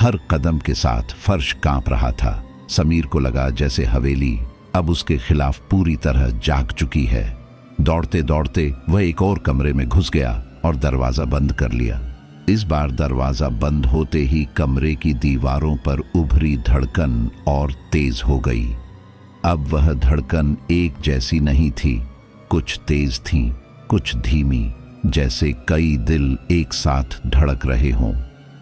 हर कदम के साथ फर्श कांप रहा था। समीर को लगा जैसे हवेली अब उसके खिलाफ पूरी तरह जाग चुकी है। दौड़ते दौड़ते वह एक और कमरे में घुस गया और दरवाजा बंद कर लिया। इस बार दरवाजा बंद होते ही कमरे की दीवारों पर उभरी धड़कन और तेज हो गई। अब वह धड़कन एक जैसी नहीं थी, कुछ तेज थी, कुछ धीमी, जैसे कई दिल एक साथ धड़क रहे हों।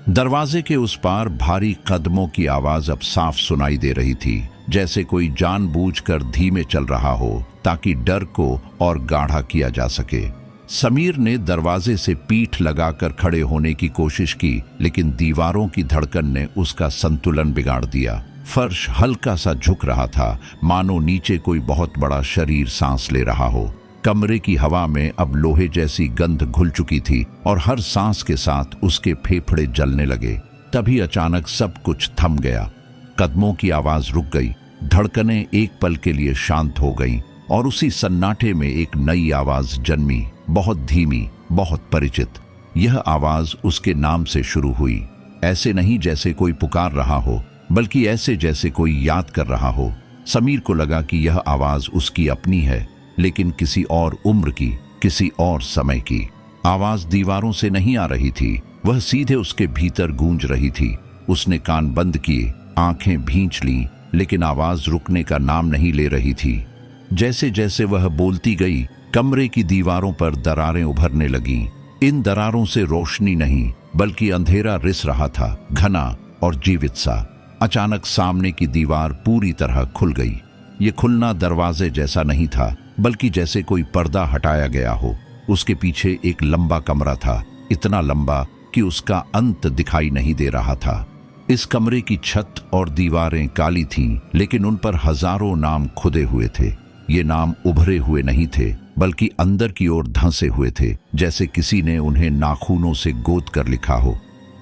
दरवाजे के उस पार भारी कदमों की आवाज अब साफ सुनाई दे रही थी, जैसे कोई जानबूझकर धीमे चल रहा हो ताकि डर को और गाढ़ा किया जा सके। समीर ने दरवाजे से पीठ लगाकर खड़े होने की कोशिश की, लेकिन दीवारों की धड़कन ने उसका संतुलन बिगाड़ दिया। फर्श हल्का सा झुक रहा था, मानो नीचे कोई बहुत बड़ा शरीर सांस ले रहा हो। कमरे की हवा में अब लोहे जैसी गंध घुल चुकी थी और हर सांस के साथ उसके फेफड़े जलने लगे। तभी अचानक सब कुछ थम गया। कदमों की आवाज रुक गई, धड़कनें एक पल के लिए शांत हो गईं और उसी सन्नाटे में एक नई आवाज जन्मी, बहुत धीमी, बहुत परिचित। यह आवाज उसके नाम से शुरू हुई। ऐसे नहीं जैसे कोई पुकार रहा हो, बल्कि ऐसे जैसे कोई याद कर रहा हो। समीर को लगा कि यह आवाज उसकी अपनी है, लेकिन किसी और उम्र की, किसी और समय की। आवाज दीवारों से नहीं आ रही थी, वह सीधे उसके भीतर गूंज रही थी। उसने कान बंद किए, आंखें भींच लीं, लेकिन आवाज रुकने का नाम नहीं ले रही थी। जैसे जैसे वह बोलती गई, कमरे की दीवारों पर दरारें उभरने लगीं। इन दरारों से रोशनी नहीं, बल्कि अंधेरा रिस रहा था, घना और जीवित सा। अचानक सामने की दीवार पूरी तरह खुल गई। ये खुलना दरवाजे जैसा नहीं था, बल्कि जैसे कोई पर्दा हटाया गया हो। उसके पीछे एक लंबा कमरा था, इतना लंबा कि उसका अंत दिखाई नहीं दे रहा था। इस कमरे की छत और दीवारें काली थीं, लेकिन उन पर हजारों नाम खुदे हुए थे। ये नाम उभरे हुए नहीं थे, बल्कि अंदर की ओर धंसे हुए थे, जैसे किसी ने उन्हें नाखूनों से गोद कर लिखा हो।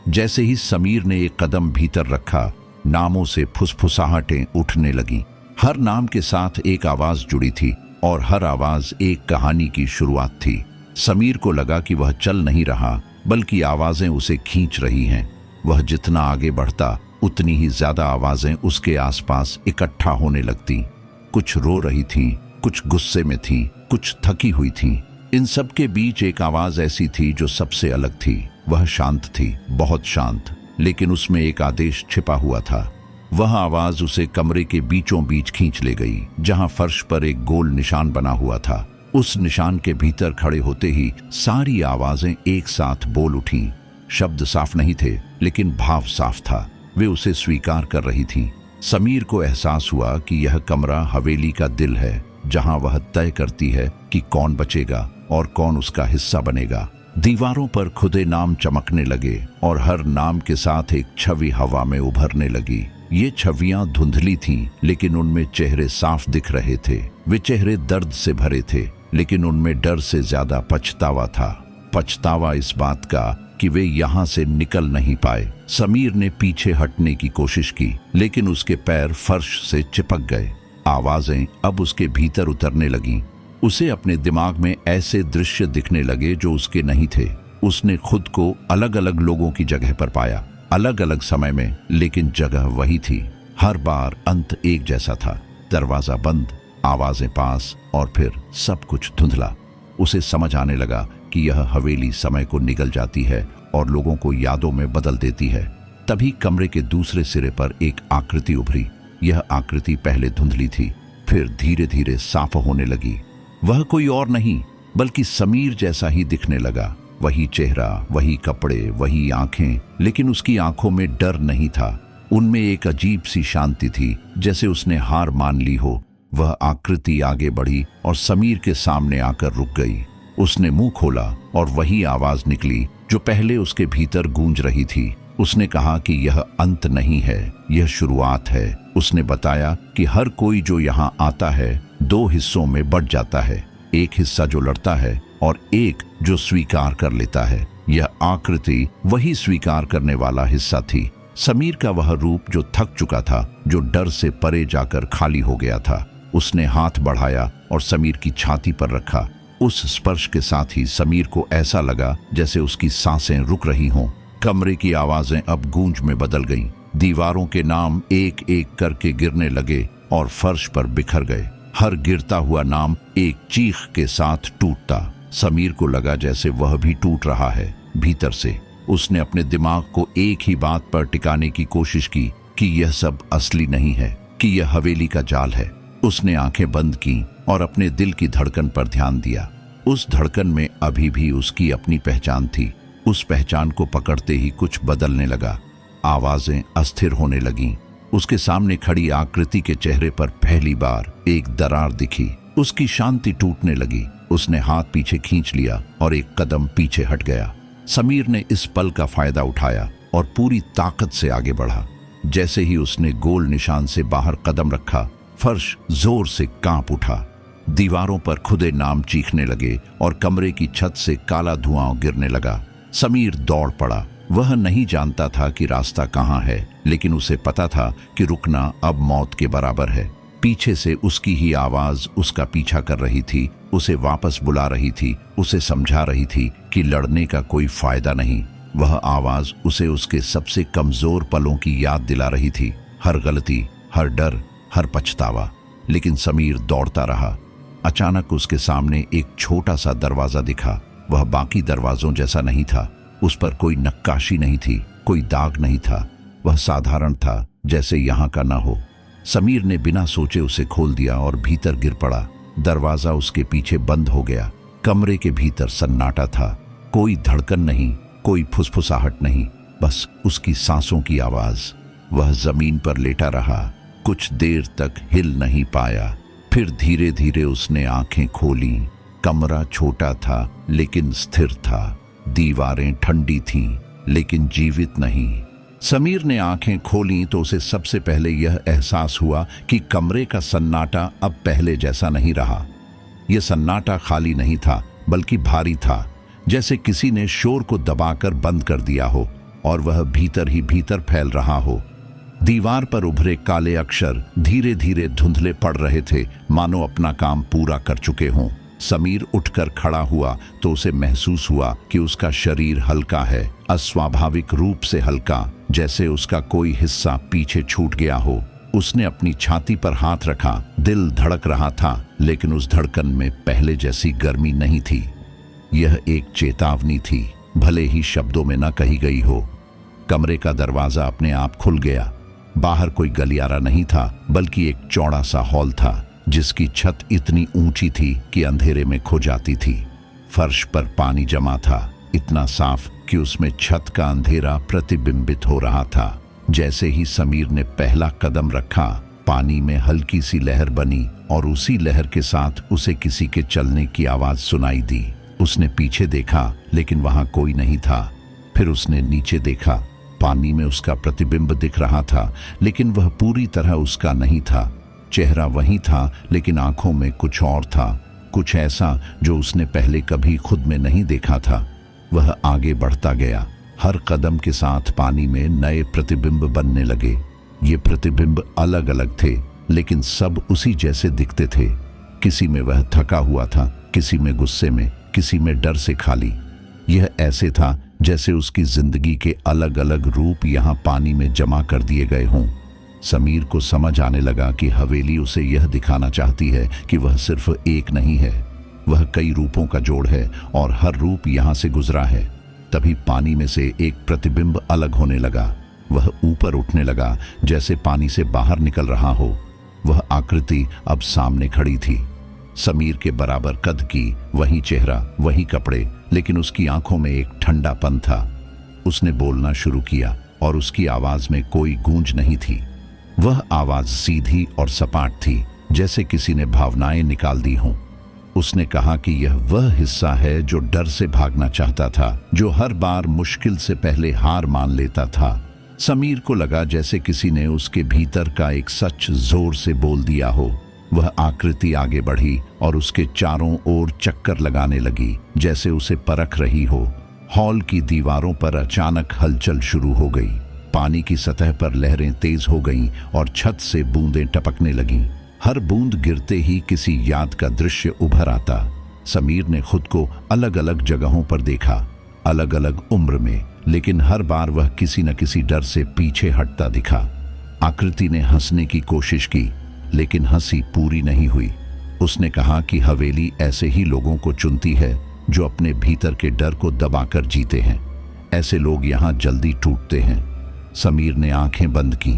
जैसे ही समीर ने एक कदम भीतर रखा, नामों से फुसफुसाहटें उठने लगीं। हर नाम के साथ एक आवाज जुड़ी थी और हर आवाज एक कहानी की शुरुआत थी। समीर को लगा कि वह चल नहीं रहा, बल्कि आवाजें उसे खींच रही हैं। वह जितना आगे बढ़ता, उतनी ही ज्यादा आवाजें उसके आसपास इकट्ठा होने लगती। कुछ रो रही थीं, कुछ गुस्से में थीं, कुछ थकी हुई थीं। इन सब के बीच एक आवाज ऐसी थी जो सबसे अलग थी। वह शांत थी, बहुत शांत, लेकिन उसमें एक आदेश छिपा हुआ था। वह आवाज उसे कमरे के बीचों बीच खींच ले गई, जहां फर्श पर एक गोल निशान बना हुआ था। उस निशान के भीतर खड़े होते ही सारी आवाजें एक साथ बोल उठीं। शब्द साफ नहीं थे, लेकिन भाव साफ था। वे उसे स्वीकार कर रही थीं। समीर को एहसास हुआ कि यह कमरा हवेली का दिल है, जहां वह तय करती है कि कौन बचेगा और कौन उसका हिस्सा बनेगा। दीवारों पर खुदे नाम चमकने लगे और हर नाम के साथ एक छवि हवा में उभरने लगी। ये छवियां धुंधली थीं, लेकिन उनमें चेहरे साफ दिख रहे थे। वे चेहरे दर्द से भरे थे, लेकिन उनमें डर से ज्यादा पछतावा था। पछतावा इस बात का कि वे यहां से निकल नहीं पाए। समीर ने पीछे हटने की कोशिश की, लेकिन उसके पैर फर्श से चिपक गए। आवाजें अब उसके भीतर उतरने लगीं। उसे अपने दिमाग में ऐसे दृश्य दिखने लगे जो उसके नहीं थे। उसने खुद को अलग अलग लोगों की जगह पर पाया, अलग अलग समय में, लेकिन जगह वही थी। हर बार अंत एक जैसा था। दरवाजा बंद, आवाजें पास, और फिर सब कुछ धुंधला। उसे समझ आने लगा कि यह हवेली समय को निगल जाती है और लोगों को यादों में बदल देती है। तभी कमरे के दूसरे सिरे पर एक आकृति उभरी। यह आकृति पहले धुंधली थी, फिर धीरे धीरे साफ होने लगी। वह कोई और नहीं, बल्कि समीर जैसा ही दिखने लगा। वही चेहरा, वही कपड़े, वही आंखें, लेकिन उसकी आंखों में डर नहीं था। उनमें एक अजीब सी शांति थी, जैसे उसने हार मान ली हो। वह आकृति आगे बढ़ी और समीर के सामने आकर रुक गई। उसने मुंह खोला और वही आवाज निकली जो पहले उसके भीतर गूंज रही थी। उसने कहा कि यह अंत नहीं है, यह शुरुआत है। उसने बताया कि हर कोई जो यहाँ आता है, दो हिस्सों में बंट जाता है। एक हिस्सा जो लड़ता है और एक जो स्वीकार कर लेता है। यह आकृति वही स्वीकार करने वाला हिस्सा थी। समीर का वह रूप जो थक चुका था, जो डर से परे जाकर खाली हो गया था। उसने हाथ बढ़ाया और समीर की छाती पर रखा। उस स्पर्श के साथ ही समीर को ऐसा लगा जैसे उसकी सांसें रुक रही हों। कमरे की आवाजें अब गूंज में बदल गईं। दीवारों के नाम एक एक करके गिरने लगे और फर्श पर बिखर गए। हर गिरता हुआ नाम एक चीख के साथ टूटता। समीर को लगा जैसे वह भी टूट रहा है भीतर से। उसने अपने दिमाग को एक ही बात पर टिकाने की कोशिश की कि यह सब असली नहीं है, कि यह हवेली का जाल है। उसने आंखें बंद की और अपने दिल की धड़कन पर ध्यान दिया। उस धड़कन में अभी भी उसकी अपनी पहचान थी। उस पहचान को पकड़ते ही कुछ बदलने लगा। आवाजें अस्थिर होने लगीं। उसके सामने खड़ी आकृति के चेहरे पर पहली बार एक दरार दिखी। उसकी शांति टूटने लगी। उसने हाथ पीछे खींच लिया और एक कदम पीछे हट गया। समीर ने इस पल का फायदा उठाया और पूरी ताकत से आगे बढ़ा। जैसे ही उसने गोल निशान से बाहर कदम रखा, फर्श जोर से कांप उठा। दीवारों पर खुदे नाम चीखने लगे और कमरे की छत से काला धुआं गिरने लगा। समीर दौड़ पड़ा। वह नहीं जानता था कि रास्ता कहाँ है, लेकिन उसे पता था कि रुकना अब मौत के बराबर है। पीछे से उसकी ही आवाज उसका पीछा कर रही थी, उसे वापस बुला रही थी, उसे समझा रही थी कि लड़ने का कोई फायदा नहीं। वह आवाज उसे उसके सबसे कमजोर पलों की याद दिला रही थी। हर गलती, हर डर, हर पछतावा। लेकिन समीर दौड़ता रहा। अचानक उसके सामने एक छोटा सा दरवाजा दिखा। वह बाकी दरवाजों जैसा नहीं था। उस पर कोई नक्काशी नहीं थी, कोई दाग नहीं था। वह साधारण था, जैसे यहाँ का ना हो। समीर ने बिना सोचे उसे खोल दिया और भीतर गिर पड़ा। दरवाजा उसके पीछे बंद हो गया। कमरे के भीतर सन्नाटा था। कोई धड़कन नहीं, कोई फुसफुसाहट नहीं, बस उसकी सांसों की आवाज। वह जमीन पर लेटा रहा, कुछ देर तक हिल नहीं पाया। फिर धीरे धीरे उसने आंखें खोली। कमरा छोटा था लेकिन स्थिर था। दीवारें ठंडी थीं लेकिन जीवित नहीं। समीर ने आंखें खोलीं तो उसे सबसे पहले यह एहसास हुआ कि कमरे का सन्नाटा अब पहले जैसा नहीं रहा। यह सन्नाटा खाली नहीं था बल्कि भारी था, जैसे किसी ने शोर को दबाकर बंद कर दिया हो और वह भीतर ही भीतर फैल रहा हो। दीवार पर उभरे काले अक्षर धीरे धीरे धुंधले पड़ रहे थे, मानो अपना काम पूरा कर चुके हों। समीर उठकर खड़ा हुआ तो उसे महसूस हुआ कि उसका शरीर हल्का है, अस्वाभाविक रूप से हल्का, जैसे उसका कोई हिस्सा पीछे छूट गया हो। उसने अपनी छाती पर हाथ रखा। दिल धड़क रहा था, लेकिन उस धड़कन में पहले जैसी गर्मी नहीं थी। यह एक चेतावनी थी, भले ही शब्दों में न कही गई हो। कमरे का दरवाजा अपने आप खुल गया। बाहर कोई गलियारा नहीं था, बल्कि एक चौड़ा सा हॉल था, जिसकी छत इतनी ऊंची थी कि अंधेरे में खो जाती थी। फर्श पर पानी जमा था, इतना साफ कि उसमें छत का अंधेरा प्रतिबिंबित हो रहा था। जैसे ही समीर ने पहला कदम रखा, पानी में हल्की सी लहर बनी और उसी लहर के साथ उसे किसी के चलने की आवाज सुनाई दी। उसने पीछे देखा, लेकिन वहां कोई नहीं था। फिर उसने नीचे देखा। पानी में उसका प्रतिबिंब दिख रहा था, लेकिन वह पूरी तरह उसका नहीं था। चेहरा वही था, लेकिन आंखों में कुछ और था, कुछ ऐसा जो उसने पहले कभी खुद में नहीं देखा था। वह आगे बढ़ता गया। हर कदम के साथ पानी में नए प्रतिबिंब बनने लगे। ये प्रतिबिंब अलग अलग थे, लेकिन सब उसी जैसे दिखते थे। किसी में वह थका हुआ था, किसी में गुस्से में, किसी में डर से खाली। यह ऐसे था जैसे उसकी जिंदगी के अलग अलग रूप यहाँ पानी में जमा कर दिए गए हों। समीर को समझ आने लगा कि हवेली उसे यह दिखाना चाहती है कि वह सिर्फ एक नहीं है, वह कई रूपों का जोड़ है और हर रूप यहाँ से गुजरा है। तभी पानी में से एक प्रतिबिंब अलग होने लगा। वह ऊपर उठने लगा, जैसे पानी से बाहर निकल रहा हो। वह आकृति अब सामने खड़ी थी, समीर के बराबर कद की, वही चेहरा, वही कपड़े, लेकिन उसकी आंखों में एक ठंडापन था। उसने बोलना शुरू किया और उसकी आवाज में कोई गूंज नहीं थी। वह आवाज सीधी और सपाट थी, जैसे किसी ने भावनाएं निकाल दी हों। उसने कहा कि यह वह हिस्सा है जो डर से भागना चाहता था, जो हर बार मुश्किल से पहले हार मान लेता था। समीर को लगा जैसे किसी ने उसके भीतर का एक सच जोर से बोल दिया हो। वह आकृति आगे बढ़ी और उसके चारों ओर चक्कर लगाने लगी, जैसे उसे परख रही हो। हॉल की दीवारों पर अचानक हलचल शुरू हो गई। पानी की सतह पर लहरें तेज हो गईं और छत से बूंदें टपकने लगीं। हर बूंद गिरते ही किसी याद का दृश्य उभर आता। समीर ने खुद को अलग अलग जगहों पर देखा, अलग अलग उम्र में, लेकिन हर बार वह किसी न किसी डर से पीछे हटता दिखा। आकृति ने हंसने की कोशिश की, लेकिन हंसी पूरी नहीं हुई। उसने कहा कि हवेली ऐसे ही लोगों को चुनती है जो अपने भीतर के डर को दबाकर जीते हैं। ऐसे लोग यहाँ जल्दी टूटते हैं। समीर ने आंखें बंद की।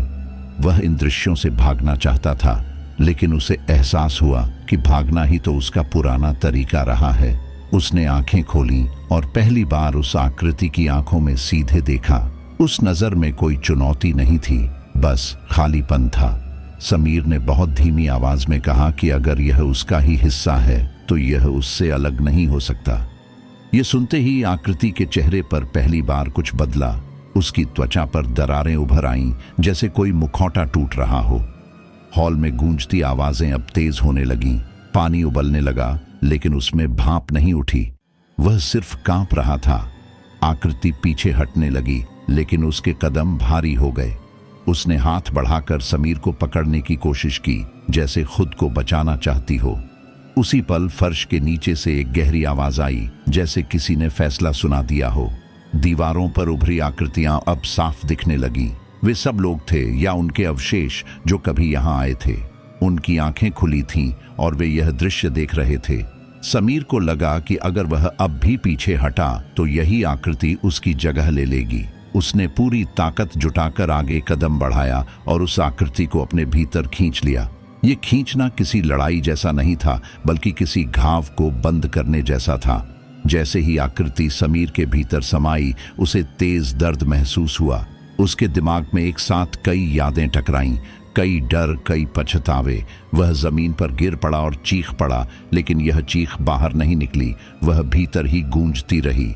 वह इन दृश्यों से भागना चाहता था, लेकिन उसे एहसास हुआ कि भागना ही तो उसका पुराना तरीका रहा है। उसने आंखें खोलीं और पहली बार उस आकृति की आंखों में सीधे देखा। उस नजर में कोई चुनौती नहीं थी, बस खालीपन था। समीर ने बहुत धीमी आवाज में कहा कि अगर यह उसका ही हिस्सा है तो यह उससे अलग नहीं हो सकता। यह सुनते ही आकृति के चेहरे पर पहली बार कुछ बदला। उसकी त्वचा पर दरारें उभर आईं, जैसे कोई मुखौटा टूट रहा हो। हॉल में गूंजती आवाजें अब तेज होने लगीं। पानी उबलने लगा, लेकिन उसमें भाप नहीं उठी। वह सिर्फ कांप रहा था। आकृति पीछे हटने लगी, लेकिन उसके कदम भारी हो गए। उसने हाथ बढ़ाकर समीर को पकड़ने की कोशिश की, जैसे खुद को बचाना चाहती हो। उसी पल फर्श के नीचे से एक गहरी आवाज आई, जैसे किसी ने फैसला सुना दिया हो। दीवारों पर उभरी आकृतियां अब साफ दिखने लगीं। वे सब लोग थे या उनके अवशेष जो कभी यहाँ आए थे। उनकी आंखें खुली थीं और वे यह दृश्य देख रहे थे। समीर को लगा कि अगर वह अब भी पीछे हटा तो यही आकृति उसकी जगह ले लेगी। उसने पूरी ताकत जुटाकर आगे कदम बढ़ाया और उस आकृति को अपने भीतर खींच लिया। ये खींचना किसी लड़ाई जैसा नहीं था, बल्कि किसी घाव को बंद करने जैसा था। जैसे ही आकृति समीर के भीतर समाई, उसे तेज दर्द महसूस हुआ। उसके दिमाग में एक साथ कई यादें टकराईं, कई डर, कई पछतावे। वह जमीन पर गिर पड़ा और चीख पड़ा, लेकिन यह चीख बाहर नहीं निकली, वह भीतर ही गूंजती रही।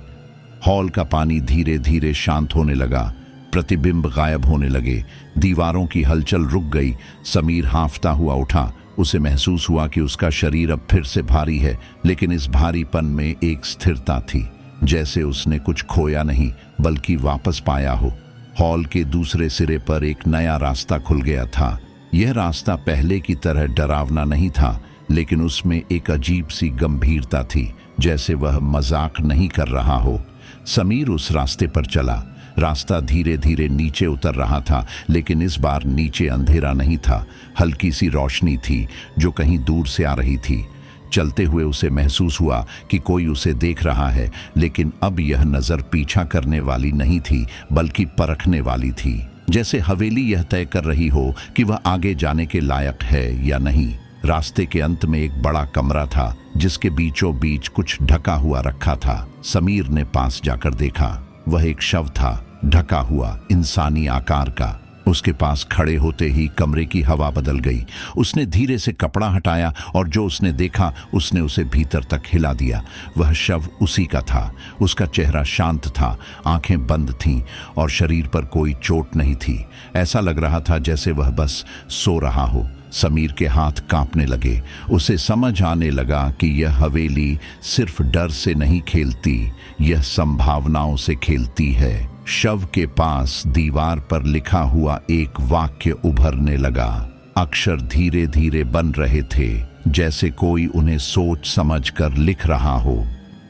हॉल का पानी धीरे धीरे शांत होने लगा। प्रतिबिंब गायब होने लगे। दीवारों की हलचल रुक गई। समीर हांफता हुआ उठा। उसे महसूस हुआ कि उसका शरीर अब फिर से भारी है, लेकिन इस भारीपन में एक स्थिरता थी, जैसे उसने कुछ खोया नहीं बल्कि वापस पाया हो। हॉल के दूसरे सिरे पर एक नया रास्ता खुल गया था। यह रास्ता पहले की तरह डरावना नहीं था, लेकिन उसमें एक अजीब सी गंभीरता थी, जैसे वह मजाक नहीं कर रहा हो। समीर उस रास्ते पर चला। रास्ता धीरे धीरे नीचे उतर रहा था, लेकिन इस बार नीचे अंधेरा नहीं था। हल्की सी रोशनी थी जो कहीं दूर से आ रही थी। चलते हुए उसे महसूस हुआ कि कोई उसे देख रहा है, लेकिन अब यह नज़र पीछा करने वाली नहीं थी बल्कि परखने वाली थी, जैसे हवेली यह तय कर रही हो कि वह आगे जाने के लायक है या नहीं। रास्ते के अंत में एक बड़ा कमरा था, जिसके बीचों बीच कुछ ढका हुआ रखा था। समीर ने पास जाकर देखा। वह एक शव था, ढका हुआ, इंसानी आकार का। उसके पास खड़े होते ही कमरे की हवा बदल गई। उसने धीरे से कपड़ा हटाया और जो उसने देखा उसने उसे भीतर तक हिला दिया। वह शव उसी का था। उसका चेहरा शांत था, आंखें बंद थीं और शरीर पर कोई चोट नहीं थी। ऐसा लग रहा था जैसे वह बस सो रहा हो। समीर के हाथ कांपने लगे। उसे समझ आने लगा कि यह हवेली सिर्फ डर से नहीं खेलती, यह संभावनाओं से खेलती है। शव के पास दीवार पर लिखा हुआ एक वाक्य उभरने लगा। अक्षर धीरे धीरे बन रहे थे, जैसे कोई उन्हें सोच समझकर लिख रहा हो।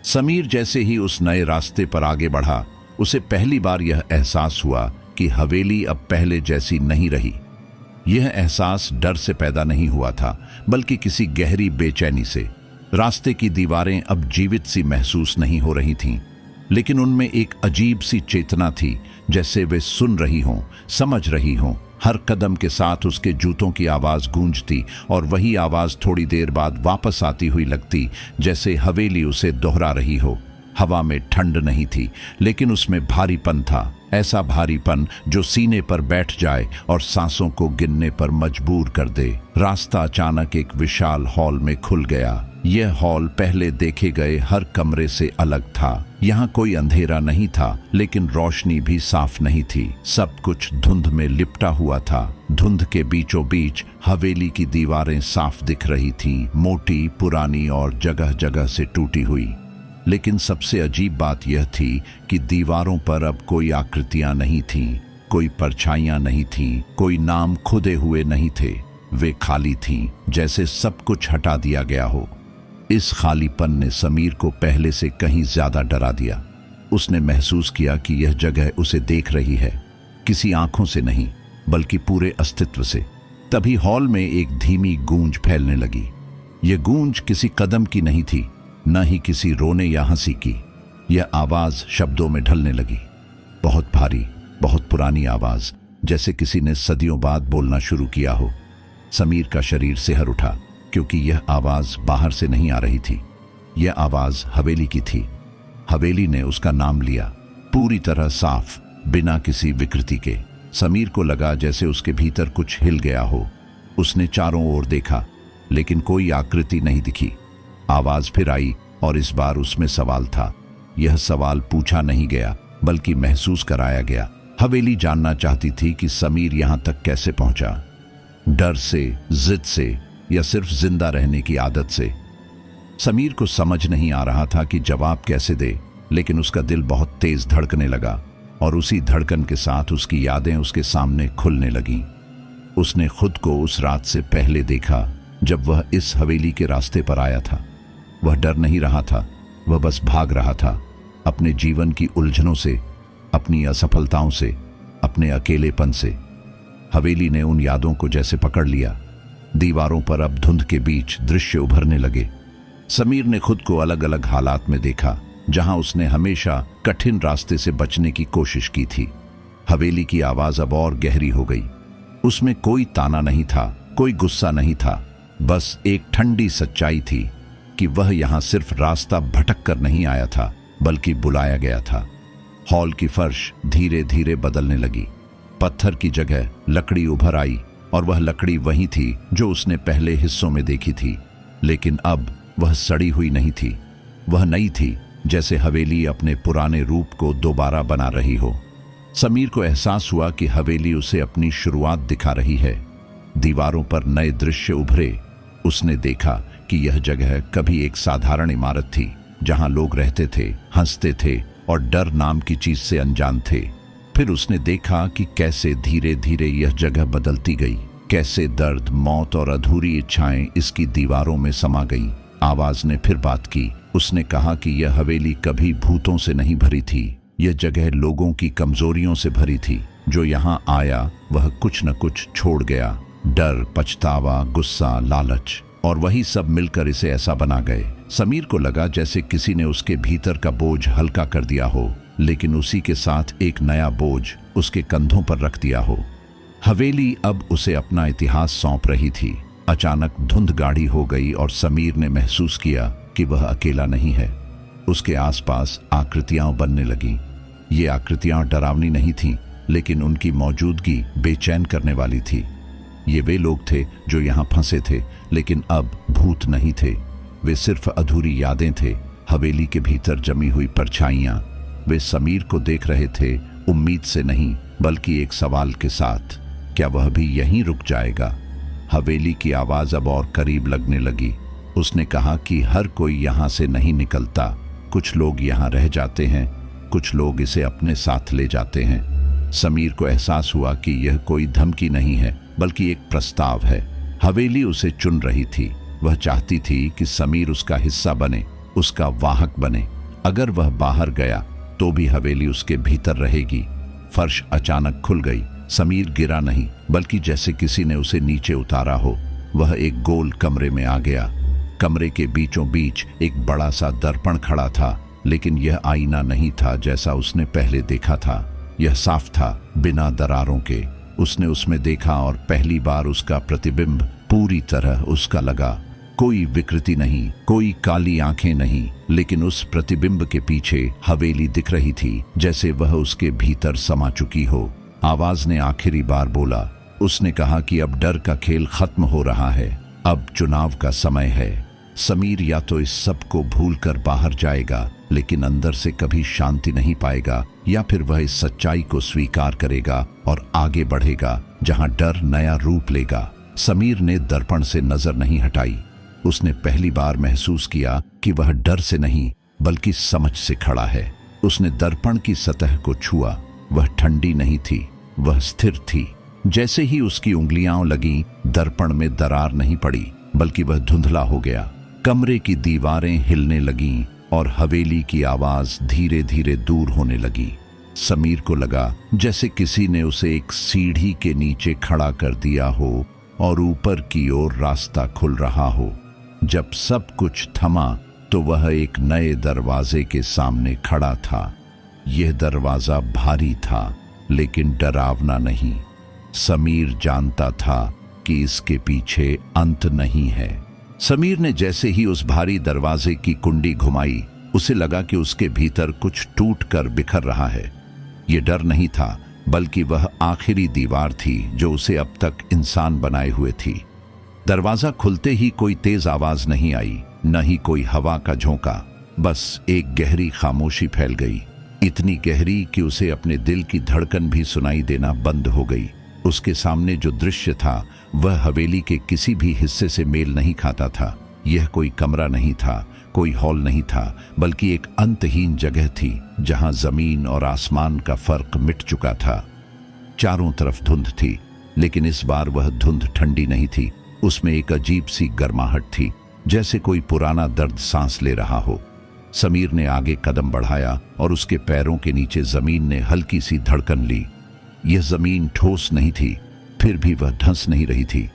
समीर जैसे ही उस नए रास्ते पर आगे बढ़ा, उसे पहली बार यह एहसास हुआ कि हवेली अब पहले जैसी नहीं रही। यह एहसास डर से पैदा नहीं हुआ था, बल्कि किसी गहरी बेचैनी से। रास्ते की दीवारें अब जीवित सी महसूस नहीं हो रही थीं, लेकिन उनमें एक अजीब सी चेतना थी, जैसे वे सुन रही हों, समझ रही हों। हर कदम के साथ उसके जूतों की आवाज़ गूंजती और वही आवाज़ थोड़ी देर बाद वापस आती हुई लगती, जैसे हवेली उसे दोहरा रही हो। हवा में ठंड नहीं थी, लेकिन उसमें भारीपन था, ऐसा भारीपन जो सीने पर बैठ जाए और सांसों को गिनने पर मजबूर कर दे। रास्ता अचानक एक विशाल हॉल में खुल गया। यह हॉल पहले देखे गए हर कमरे से अलग था। यहाँ कोई अंधेरा नहीं था, लेकिन रोशनी भी साफ नहीं थी। सब कुछ धुंध में लिपटा हुआ था। धुंध के बीचों बीच हवेली की दीवारें साफ दिख रही थीं, मोटी, पुरानी और जगह जगह से टूटी हुई। लेकिन सबसे अजीब बात यह थी कि दीवारों पर अब कोई आकृतियां नहीं थीं, कोई परछाइयां नहीं थीं, कोई नाम खुदे हुए नहीं थे। वे खाली थीं, जैसे सब कुछ हटा दिया गया हो। इस खालीपन ने समीर को पहले से कहीं ज्यादा डरा दिया। उसने महसूस किया कि यह जगह उसे देख रही है, किसी आंखों से नहीं बल्कि पूरे अस्तित्व से। तभी हॉल में एक धीमी गूंज फैलने लगी। यह गूंज किसी कदम की नहीं थी, न ही किसी रोने या हंसी की। यह आवाज शब्दों में ढलने लगी, बहुत भारी, बहुत पुरानी आवाज, जैसे किसी ने सदियों बाद बोलना शुरू किया हो। समीर का शरीर सिहर उठा, क्योंकि यह आवाज बाहर से नहीं आ रही थी। यह आवाज हवेली की थी। हवेली ने उसका नाम लिया, पूरी तरह साफ, बिना किसी विकृति के। समीर को लगा जैसे उसके भीतर कुछ हिल गया हो। उसने चारों ओर देखा, लेकिन कोई आकृति नहीं दिखी। आवाज फिर आई और इस बार उसमें सवाल था। यह सवाल पूछा नहीं गया, बल्कि महसूस कराया गया। हवेली जानना चाहती थी कि समीर यहां तक कैसे पहुंचा। डर से, जिद से, या सिर्फ जिंदा रहने की आदत से। समीर को समझ नहीं आ रहा था कि जवाब कैसे दे, लेकिन उसका दिल बहुत तेज धड़कने लगा और उसी धड़कन के साथ उसकी यादें उसके सामने खुलने लगीं। उसने खुद को उस रात से पहले देखा, जब वह इस हवेली के रास्ते पर आया था। वह डर नहीं रहा था, वह बस भाग रहा था, अपने जीवन की उलझनों से, अपनी असफलताओं से, अपने अकेलेपन से। हवेली ने उन यादों को जैसे पकड़ लिया। दीवारों पर अब धुंध के बीच दृश्य उभरने लगे। समीर ने खुद को अलग अलग हालात में देखा, जहां उसने हमेशा कठिन रास्ते से बचने की कोशिश की थी। हवेली की आवाज अब और गहरी हो गई। उसमें कोई ताना नहीं था, कोई गुस्सा नहीं था, बस एक ठंडी सच्चाई थी कि वह यहां सिर्फ रास्ता भटक कर नहीं आया था, बल्कि बुलाया गया था। हॉल की फर्श धीरे धीरे बदलने लगी। पत्थर की जगह लकड़ी उभर आई और वह लकड़ी वही थी जो उसने पहले हिस्सों में देखी थी, लेकिन अब वह सड़ी हुई नहीं थी। वह नई थी, जैसे हवेली अपने पुराने रूप को दोबारा बना रही हो। समीर को एहसास हुआ कि हवेली उसे अपनी शुरुआत दिखा रही है। दीवारों पर नए दृश्य उभरे। उसने देखा कि यह जगह कभी एक साधारण इमारत थी, जहां लोग रहते थे, हंसते थे और डर नाम की चीज से अनजान थे। फिर उसने देखा कि कैसे धीरे धीरे यह जगह बदलती गई, कैसे दर्द, मौत और अधूरी इच्छाएं इसकी दीवारों में समा गईं। आवाज ने फिर बात की। उसने कहा कि यह हवेली कभी भूतों से नहीं भरी थी। यह जगह लोगों की कमजोरियों से भरी थी। जो यहाँ आया वह कुछ न कुछ छोड़ गया। डर, पछतावा, गुस्सा, लालच, और वही सब मिलकर इसे ऐसा बना गए। समीर को लगा जैसे किसी ने उसके भीतर का बोझ हल्का कर दिया हो, लेकिन उसी के साथ एक नया बोझ उसके कंधों पर रख दिया हो। हवेली अब उसे अपना इतिहास सौंप रही थी। अचानक धुंध गाढ़ी हो गई और समीर ने महसूस किया कि वह अकेला नहीं है। उसके आसपास आकृतियां बनने लगीं। ये आकृतियां डरावनी नहीं थीं, लेकिन उनकी मौजूदगी बेचैन करने वाली थी। ये वे लोग थे जो यहाँ फंसे थे, लेकिन अब भूत नहीं थे। वे सिर्फ अधूरी यादें थे, हवेली के भीतर जमी हुई परछाइयां। वे समीर को देख रहे थे, उम्मीद से नहीं, बल्कि एक सवाल के साथ, क्या वह भी यहीं रुक जाएगा? हवेली की आवाज अब और करीब लगने लगी। उसने कहा कि हर कोई यहाँ से नहीं निकलता। कुछ लोग यहाँ रह जाते हैं, कुछ लोग इसे अपने साथ ले जाते हैं। समीर को एहसास हुआ कि यह कोई धमकी नहीं है, बल्कि एक प्रस्ताव है। हवेली उसे चुन रही थी। वह चाहती थी कि समीर उसका हिस्सा बने, उसका वाहक बने। अगर वह बाहर गया तो भी हवेली उसके भीतर रहेगी। फर्श अचानक खुल गई। समीर गिरा नहीं, बल्कि जैसे किसी ने उसे नीचे उतारा हो। वह एक गोल कमरे में आ गया। कमरे के बीचों बीच एक बड़ा सा दर्पण खड़ा था, लेकिन यह आईना नहीं था जैसा उसने पहले देखा था। यह साफ था, बिना दरारों के। उसने उसमें देखा और पहली बार उसका प्रतिबिंब पूरी तरह उसका लगा। कोई विकृति नहीं, कोई काली आंखें नहीं, लेकिन उस प्रतिबिंब के पीछे हवेली दिख रही थी, जैसे वह उसके भीतर समा चुकी हो। आवाज ने आखिरी बार बोला। उसने कहा कि अब डर का खेल खत्म हो रहा है, अब चुनाव का समय है। समीर या तो इस सब को भूलकर बाहर जाएगा, लेकिन अंदर से कभी शांति नहीं पाएगा, या फिर वह इस सच्चाई को स्वीकार करेगा और आगे बढ़ेगा, जहां डर नया रूप लेगा। समीर ने दर्पण से नजर नहीं हटाई। उसने पहली बार महसूस किया कि वह डर से नहीं, बल्कि समझ से खड़ा है। उसने दर्पण की सतह को छुआ। वह ठंडी नहीं थी, वह स्थिर थी। जैसे ही उसकी उंगलियां लगीं, दर्पण में दरार नहीं पड़ी, बल्कि वह धुंधला हो गया। कमरे की दीवारें हिलने लगीं और हवेली की आवाज धीरे धीरे दूर होने लगी। समीर को लगा जैसे किसी ने उसे एक सीढ़ी के नीचे खड़ा कर दिया हो और ऊपर की ओर रास्ता खुल रहा हो। जब सब कुछ थमा तो वह एक नए दरवाजे के सामने खड़ा था। यह दरवाजा भारी था, लेकिन डरावना नहीं। समीर जानता था कि इसके पीछे अंत नहीं है। समीर ने जैसे ही उस भारी दरवाजे की कुंडी घुमाई, उसे लगा कि उसके भीतर कुछ टूट कर बिखर रहा है। यह डर नहीं था, बल्कि वह आखिरी दीवार थी जो उसे अब तक इंसान बनाए हुए थी। दरवाजा खुलते ही कोई तेज आवाज नहीं आई, न ही कोई हवा का झोंका। बस एक गहरी खामोशी फैल गई, इतनी गहरी कि उसे अपने दिल की धड़कन भी सुनाई देना बंद हो गई। उसके सामने जो दृश्य था वह हवेली के किसी भी हिस्से से मेल नहीं खाता था। यह कोई कमरा नहीं था, कोई हॉल नहीं था, बल्कि एक अंतहीन जगह थी जहां जमीन और आसमान का फर्क मिट चुका था। चारों तरफ धुंध थी, लेकिन इस बार वह धुंध ठंडी नहीं थी। उसमें एक अजीब सी गर्माहट थी, जैसे कोई पुराना दर्द सांस ले रहा हो। समीर ने आगे कदम बढ़ाया और उसके पैरों के नीचे जमीन ने हल्की सी धड़कन ली। यह जमीन ठोस नहीं थी, फिर भी वह धंस नहीं रही थी।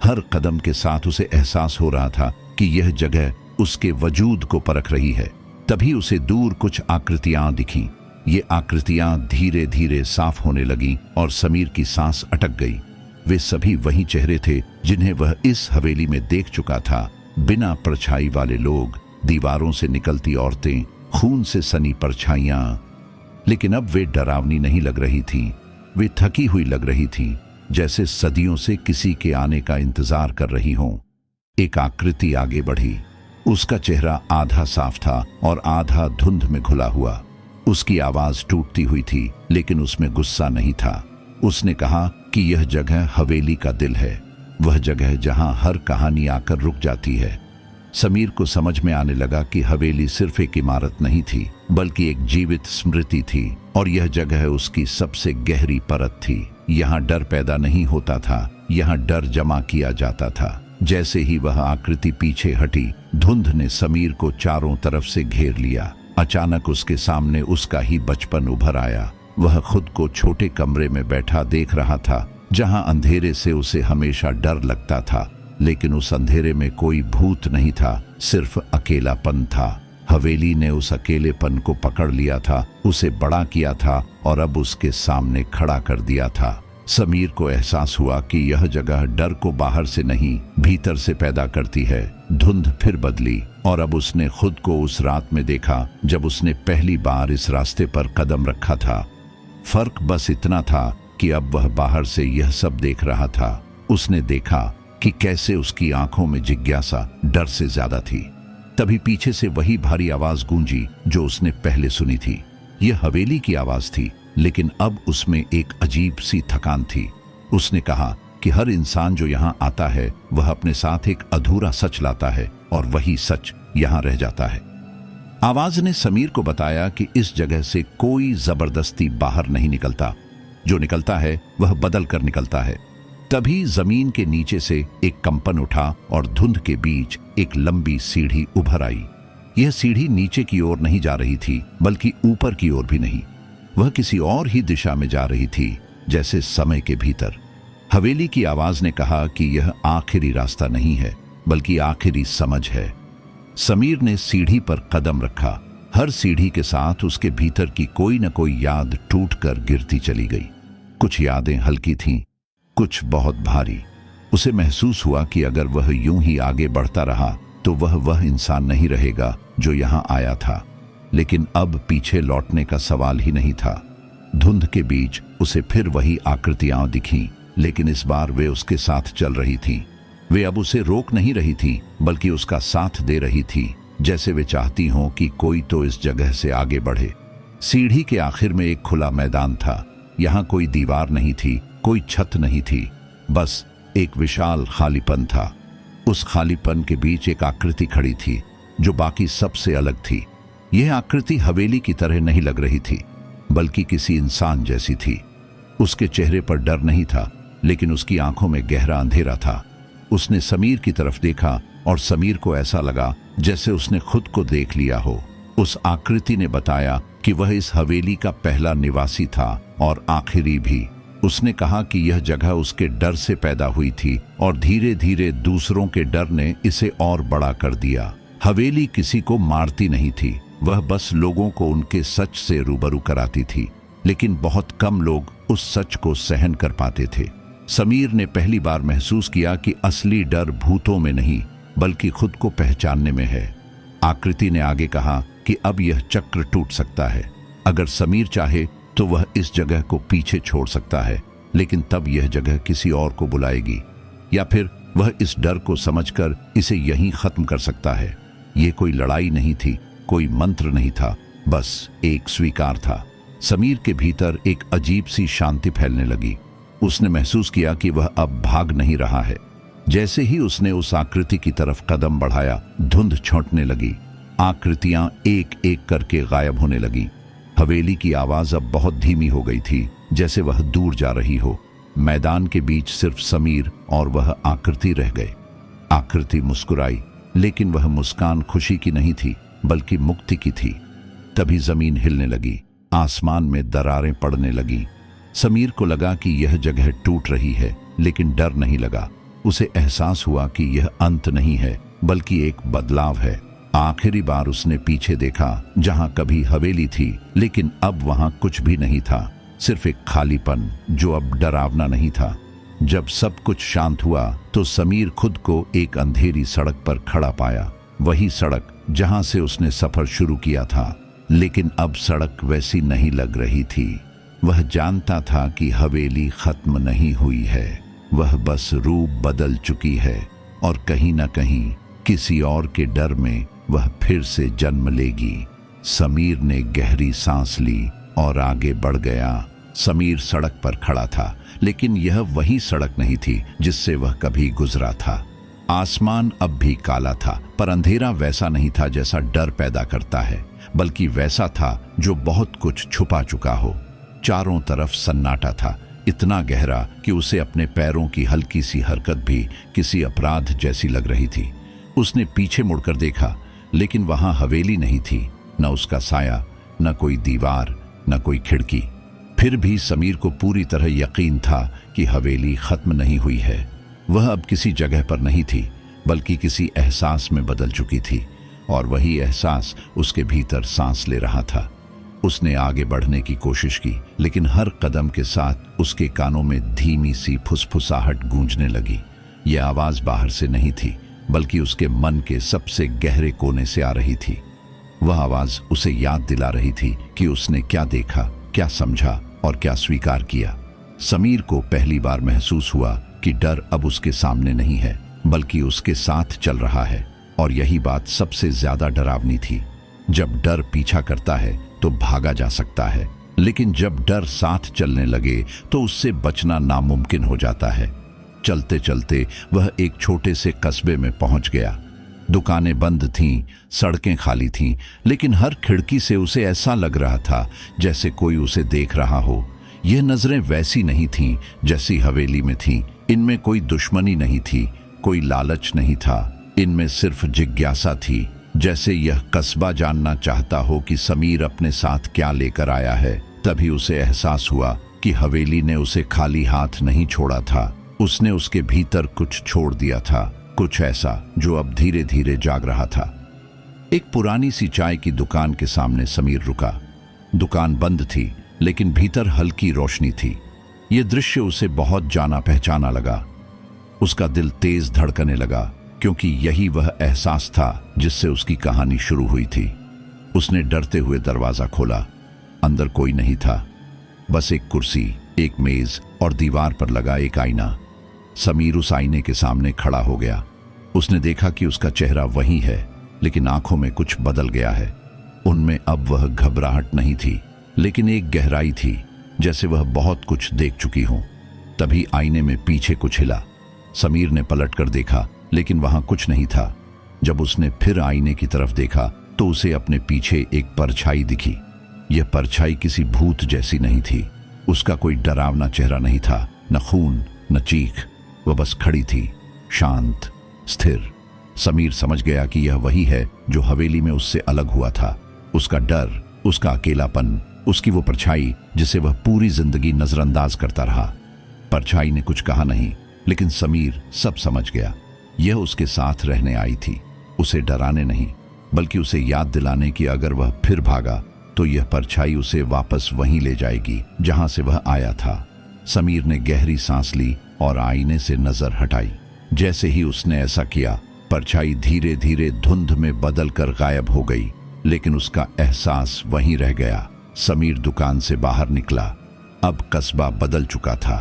हर कदम के साथ उसे एहसास हो रहा था कि यह जगह उसके वजूद को परख रही है। तभी उसे दूर कुछ आकृतियां दिखीं। ये आकृतियां धीरे धीरे साफ होने लगीं और समीर की सांस अटक गई। वे सभी वही चेहरे थे जिन्हें वह इस हवेली में देख चुका था। बिना परछाई वाले लोग, दीवारों से निकलती औरतें, खून से सनी परछाइयां। लेकिन अब वे डरावनी नहीं लग रही थीं, वे थकी हुई लग रही थीं, जैसे सदियों से किसी के आने का इंतजार कर रही हों। एक आकृति आगे बढ़ी। उसका चेहरा आधा साफ था और आधा धुंध में घुला हुआ। उसकी आवाज टूटती हुई थी, लेकिन उसमें गुस्सा नहीं था। उसने कहा कि यह जगह हवेली का दिल है, वह जगह जहां हर कहानी आकर रुक जाती है। समीर को समझ में आने लगा कि हवेली सिर्फ एक इमारत नहीं थी, बल्कि एक जीवित स्मृति थी, और यह जगह उसकी सबसे गहरी परत थी। यहाँ डर पैदा नहीं होता था, यहाँ डर जमा किया जाता था। जैसे ही वह आकृति पीछे हटी, धुंध ने समीर को चारों तरफ से घेर लिया। अचानक उसके सामने उसका ही बचपन उभर आया। वह खुद को छोटे कमरे में बैठा देख रहा था, जहां अंधेरे से उसे हमेशा डर लगता था, लेकिन उस अंधेरे में कोई भूत नहीं था, सिर्फ अकेलापन था। हवेली ने उस अकेलेपन को पकड़ लिया था, उसे बड़ा किया था और अब उसके सामने खड़ा कर दिया था। समीर को एहसास हुआ कि यह जगह डर को बाहर से नहीं, भीतर से पैदा करती है। धुंध फिर बदली और अब उसने खुद को उस रात में देखा जब उसने पहली बार इस रास्ते पर कदम रखा था। फर्क बस इतना था कि अब वह बाहर से यह सब देख रहा था। उसने देखा कि कैसे उसकी आंखों में जिज्ञासा डर से ज्यादा थी। तभी पीछे से वही भारी आवाज गूंजी जो उसने पहले सुनी थी। यह हवेली की आवाज थी, लेकिन अब उसमें एक अजीब सी थकान थी। उसने कहा कि हर इंसान जो यहाँ आता है वह अपने साथ एक अधूरा सच लाता है, और वही सच यहाँ रह जाता है। आवाज ने समीर को बताया कि इस जगह से कोई जबरदस्ती बाहर नहीं निकलता, जो निकलता है वह बदल कर निकलता है। तभी जमीन के नीचे से एक कंपन उठा और धुंध के बीच एक लंबी सीढ़ी उभर आई। यह सीढ़ी नीचे की ओर नहीं जा रही थी, बल्कि ऊपर की ओर भी नहीं, वह किसी और ही दिशा में जा रही थी, जैसे समय के भीतर। हवेली की आवाज ने कहा कि यह आखिरी रास्ता नहीं है, बल्कि आखिरी समझ है। समीर ने सीढ़ी पर कदम रखा। हर सीढ़ी के साथ उसके भीतर की कोई न कोई याद टूटकर गिरती चली गई। कुछ यादें हल्की थीं, कुछ बहुत भारी। उसे महसूस हुआ कि अगर वह यूं ही आगे बढ़ता रहा तो वह इंसान नहीं रहेगा जो यहां आया था। लेकिन अब पीछे लौटने का सवाल ही नहीं था। धुंध के बीच उसे फिर वही आकृतियां दिखीं, लेकिन इस बार वे उसके साथ चल रही थीं। वे अब उसे रोक नहीं रही थी, बल्कि उसका साथ दे रही थी, जैसे वे चाहती हों कि कोई तो इस जगह से आगे बढ़े। सीढ़ी के आखिर में एक खुला मैदान था। यहाँ कोई दीवार नहीं थी, कोई छत नहीं थी, बस एक विशाल खालीपन था। उस खालीपन के बीच एक आकृति खड़ी थी जो बाकी सबसे अलग थी। यह आकृति हवेली की तरह नहीं लग रही थी, बल्कि किसी इंसान जैसी थी। उसके चेहरे पर डर नहीं था, लेकिन उसकी आंखों में गहरा अंधेरा था। उसने समीर की तरफ देखा और समीर को ऐसा लगा जैसे उसने खुद को देख लिया हो। उस आकृति ने बताया कि वह इस हवेली का पहला निवासी था और आखिरी भी। उसने कहा कि यह जगह उसके डर से पैदा हुई थी और धीरे धीरे दूसरों के डर ने इसे और बड़ा कर दिया। हवेली किसी को मारती नहीं थी, वह बस लोगों को उनके सच से रूबरू कराती थी, लेकिन बहुत कम लोग उस सच को सहन कर पाते थे। समीर ने पहली बार महसूस किया कि असली डर भूतों में नहीं, बल्कि खुद को पहचानने में है। आकृति ने आगे कहा कि अब यह चक्र टूट सकता है। अगर समीर चाहे तो वह इस जगह को पीछे छोड़ सकता है, लेकिन तब यह जगह किसी और को बुलाएगी, या फिर वह इस डर को समझकर इसे यहीं खत्म कर सकता है। यह कोई लड़ाई नहीं थी, कोई मंत्र नहीं था, बस एक स्वीकार था। समीर के भीतर एक अजीब सी शांति फैलने लगी। उसने महसूस किया कि वह अब भाग नहीं रहा है। जैसे ही उसने उस आकृति की तरफ कदम बढ़ाया, धुंध छौंटने लगी। आकृतियां एक एक करके गायब होने लगी। हवेली की आवाज अब बहुत धीमी हो गई थी, जैसे वह दूर जा रही हो। मैदान के बीच सिर्फ समीर और वह आकृति रह गए। आकृति मुस्कुराई, लेकिन वह मुस्कान खुशी की नहीं थी, बल्कि मुक्ति की थी। तभी जमीन हिलने लगी, आसमान में दरारें पड़ने लगी। समीर को लगा कि यह जगह टूट रही है, लेकिन डर नहीं लगा। उसे एहसास हुआ कि यह अंत नहीं है, बल्कि एक बदलाव है। आखिरी बार उसने पीछे देखा, जहां कभी हवेली थी, लेकिन अब वहां कुछ भी नहीं था, सिर्फ एक खालीपन जो अब डरावना नहीं था। जब सब कुछ शांत हुआ तो समीर खुद को एक अंधेरी सड़क पर खड़ा पाया, वही सड़क जहां से उसने सफर शुरू किया था। लेकिन अब सड़क वैसी नहीं लग रही थी। वह जानता था कि हवेली खत्म नहीं हुई है, वह बस रूप बदल चुकी है, और कहीं न कहीं किसी और के डर में वह फिर से जन्म लेगी। समीर ने गहरी सांस ली और आगे बढ़ गया। समीर सड़क पर खड़ा था, लेकिन यह वही सड़क नहीं थी जिससे वह कभी गुजरा था। आसमान अब भी काला था, पर अंधेरा वैसा नहीं था जैसा डर पैदा करता है, बल्कि वैसा था जो बहुत कुछ छुपा चुका हो। चारों तरफ सन्नाटा था, इतना गहरा कि उसे अपने पैरों की हल्की सी हरकत भी किसी अपराध जैसी लग रही थी। उसने पीछे मुड़कर देखा, लेकिन वहां हवेली नहीं थी, न उसका साया, न कोई दीवार, न कोई खिड़की। फिर भी समीर को पूरी तरह यकीन था कि हवेली खत्म नहीं हुई है। वह अब किसी जगह पर नहीं थी, बल्कि किसी एहसास में बदल चुकी थी, और वही एहसास उसके भीतर सांस ले रहा था। उसने आगे बढ़ने की कोशिश की, लेकिन हर कदम के साथ उसके कानों में धीमी सी फुसफुसाहट गूंजने लगी। यह आवाज बाहर से नहीं थी, बल्कि उसके मन के सबसे गहरे कोने से आ रही थी। वह आवाज उसे याद दिला रही थी कि उसने क्या देखा, क्या समझा और क्या स्वीकार किया। समीर को पहली बार महसूस हुआ कि डर अब उसके सामने नहीं है, बल्कि उसके साथ चल रहा है, और यही बात सबसे ज्यादा डरावनी थी। जब डर पीछा करता है तो भागा जा सकता है, लेकिन जब डर साथ चलने लगे तो उससे बचना नामुमकिन हो जाता है। चलते चलते वह एक छोटे से कस्बे में पहुंच गया। दुकानें बंद थीं, सड़कें खाली थीं, लेकिन हर खिड़की से उसे ऐसा लग रहा था जैसे कोई उसे देख रहा हो। यह नजरें वैसी नहीं थीं जैसी हवेली में थीं। इनमें कोई दुश्मनी नहीं थी, कोई लालच नहीं था, इनमें सिर्फ जिज्ञासा थी, जैसे यह कस्बा जानना चाहता हो कि समीर अपने साथ क्या लेकर आया है। तभी उसे एहसास हुआ कि हवेली ने उसे खाली हाथ नहीं छोड़ा था, उसने उसके भीतर कुछ छोड़ दिया था, कुछ ऐसा जो अब धीरे धीरे जाग रहा था। एक पुरानी सी चाय की दुकान के सामने समीर रुका। दुकान बंद थी, लेकिन भीतर हल्की रोशनी थी। यह दृश्य उसे बहुत जाना पहचाना लगा। उसका दिल तेज धड़कने लगा, क्योंकि यही वह एहसास था जिससे उसकी कहानी शुरू हुई थी। उसने डरते हुए दरवाजा खोला। अंदर कोई नहीं था, बस एक कुर्सी, एक मेज और दीवार पर लगा एक आईना। समीर उस आईने के सामने खड़ा हो गया। उसने देखा कि उसका चेहरा वही है, लेकिन आंखों में कुछ बदल गया है। उनमें अब वह घबराहट नहीं थी, लेकिन एक गहराई थी, जैसे वह बहुत कुछ देख चुकी हो। तभी आईने में पीछे कुछ हिला। समीर ने पलटकर देखा, लेकिन वहां कुछ नहीं था। जब उसने फिर आईने की तरफ देखा तो उसे अपने पीछे एक परछाई दिखी। यह परछाई किसी भूत जैसी नहीं थी। उसका कोई डरावना चेहरा नहीं था, न खून न चीख। वह बस खड़ी थी, शांत, स्थिर। समीर समझ गया कि यह वही है जो हवेली में उससे अलग हुआ था। उसका डर, उसका अकेलापन, उसकी वो परछाई जिसे वह पूरी जिंदगी नजरअंदाज करता रहा। परछाई ने कुछ कहा नहीं, लेकिन समीर सब समझ गया। यह उसके साथ रहने आई थी, उसे डराने नहीं, बल्कि उसे याद दिलाने कि अगर वह फिर भागा तो यह परछाई उसे वापस वहीं ले जाएगी जहां से वह आया था। समीर ने गहरी सांस ली और आईने से नजर हटाई। जैसे ही उसने ऐसा किया, परछाई धीरे धीरे धुंध में बदलकर गायब हो गई, लेकिन उसका एहसास वहीं रह गया। समीर दुकान से बाहर निकला। अब कस्बा बदल चुका था।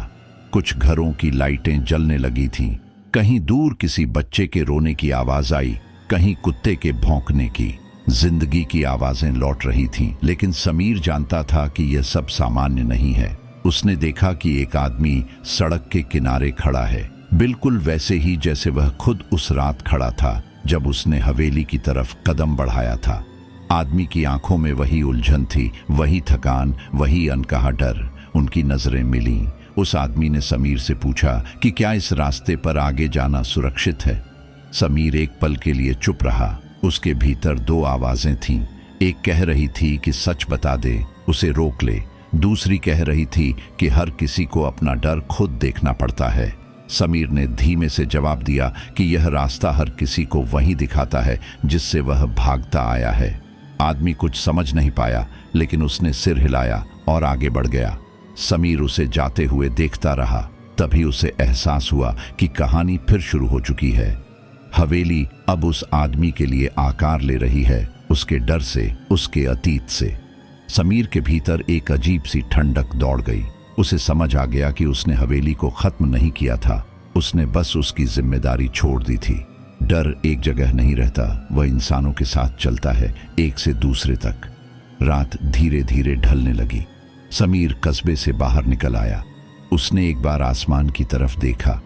कुछ घरों की लाइटें जलने लगी थीं। कहीं दूर किसी बच्चे के रोने की आवाज आई, कहीं कुत्ते के भौंकने की। जिंदगी की आवाजें लौट रही थीं, लेकिन समीर जानता था कि यह सब सामान्य नहीं है। उसने देखा कि एक आदमी सड़क के किनारे खड़ा है, बिल्कुल वैसे ही जैसे वह खुद उस रात खड़ा था जब उसने हवेली की तरफ कदम बढ़ाया था। आदमी की आंखों में वही उलझन थी, वही थकान, वही अनकहा डर। उनकी नजरें मिलीं। उस आदमी ने समीर से पूछा कि क्या इस रास्ते पर आगे जाना सुरक्षित है। समीर एक पल के लिए चुप रहा। उसके भीतर दो आवाजें थीं। एक कह रही थी कि सच बता दे, उसे रोक ले। दूसरी कह रही थी कि हर किसी को अपना डर खुद देखना पड़ता है। समीर ने धीमे से जवाब दिया कि यह रास्ता हर किसी को वहीं दिखाता है जिससे वह भागता आया है। आदमी कुछ समझ नहीं पाया, लेकिन उसने सिर हिलाया और आगे बढ़ गया। समीर उसे जाते हुए देखता रहा। तभी उसे एहसास हुआ कि कहानी फिर शुरू हो चुकी है। हवेली अब उस आदमी के लिए आकार ले रही है, उसके डर से, उसके अतीत से। समीर के भीतर एक अजीब सी ठंडक दौड़ गई। उसे समझ आ गया कि उसने हवेली को खत्म नहीं किया था, उसने बस उसकी जिम्मेदारी छोड़ दी थी। डर एक जगह नहीं रहता, वह इंसानों के साथ चलता है, एक से दूसरे तक। रात धीरे धीरे ढलने लगी। समीर कस्बे से बाहर निकल आया। उसने एक बार आसमान की तरफ देखा।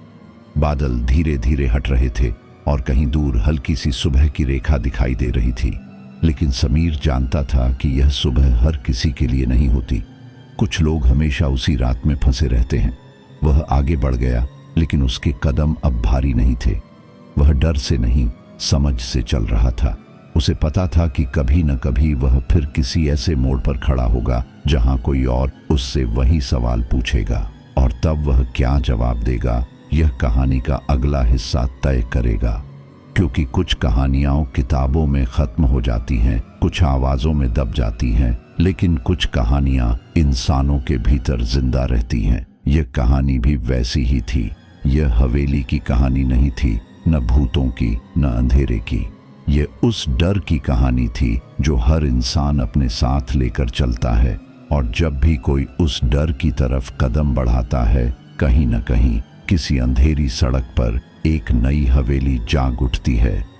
बादल धीरे धीरे हट रहे थे और कहीं दूर हल्की सी सुबह की रेखा दिखाई दे रही थी। लेकिन समीर जानता था कि यह सुबह हर किसी के लिए नहीं होती। कुछ लोग हमेशा उसी रात में फंसे रहते हैं। वह आगे बढ़ गया, लेकिन उसके कदम अब भारी नहीं थे। वह डर से नहीं, समझ से चल रहा था। उसे पता था कि कभी न कभी वह फिर किसी ऐसे मोड़ पर खड़ा होगा जहां कोई और उससे वही सवाल पूछेगा, और तब वह क्या जवाब देगा, यह कहानी का अगला हिस्सा तय करेगा। क्योंकि कुछ कहानियां किताबों में खत्म हो जाती हैं, कुछ आवाजों में दब जाती हैं, लेकिन कुछ कहानियां इंसानों के भीतर जिंदा रहती हैं। यह कहानी भी वैसी ही थी। यह हवेली की कहानी नहीं थी, न भूतों की, न अंधेरे की। ये उस डर की कहानी थी जो हर इंसान अपने साथ लेकर चलता है, और जब भी कोई उस डर की तरफ कदम बढ़ाता है, कहीं न कहीं किसी अंधेरी सड़क पर एक नई हवेली जाग उठती है।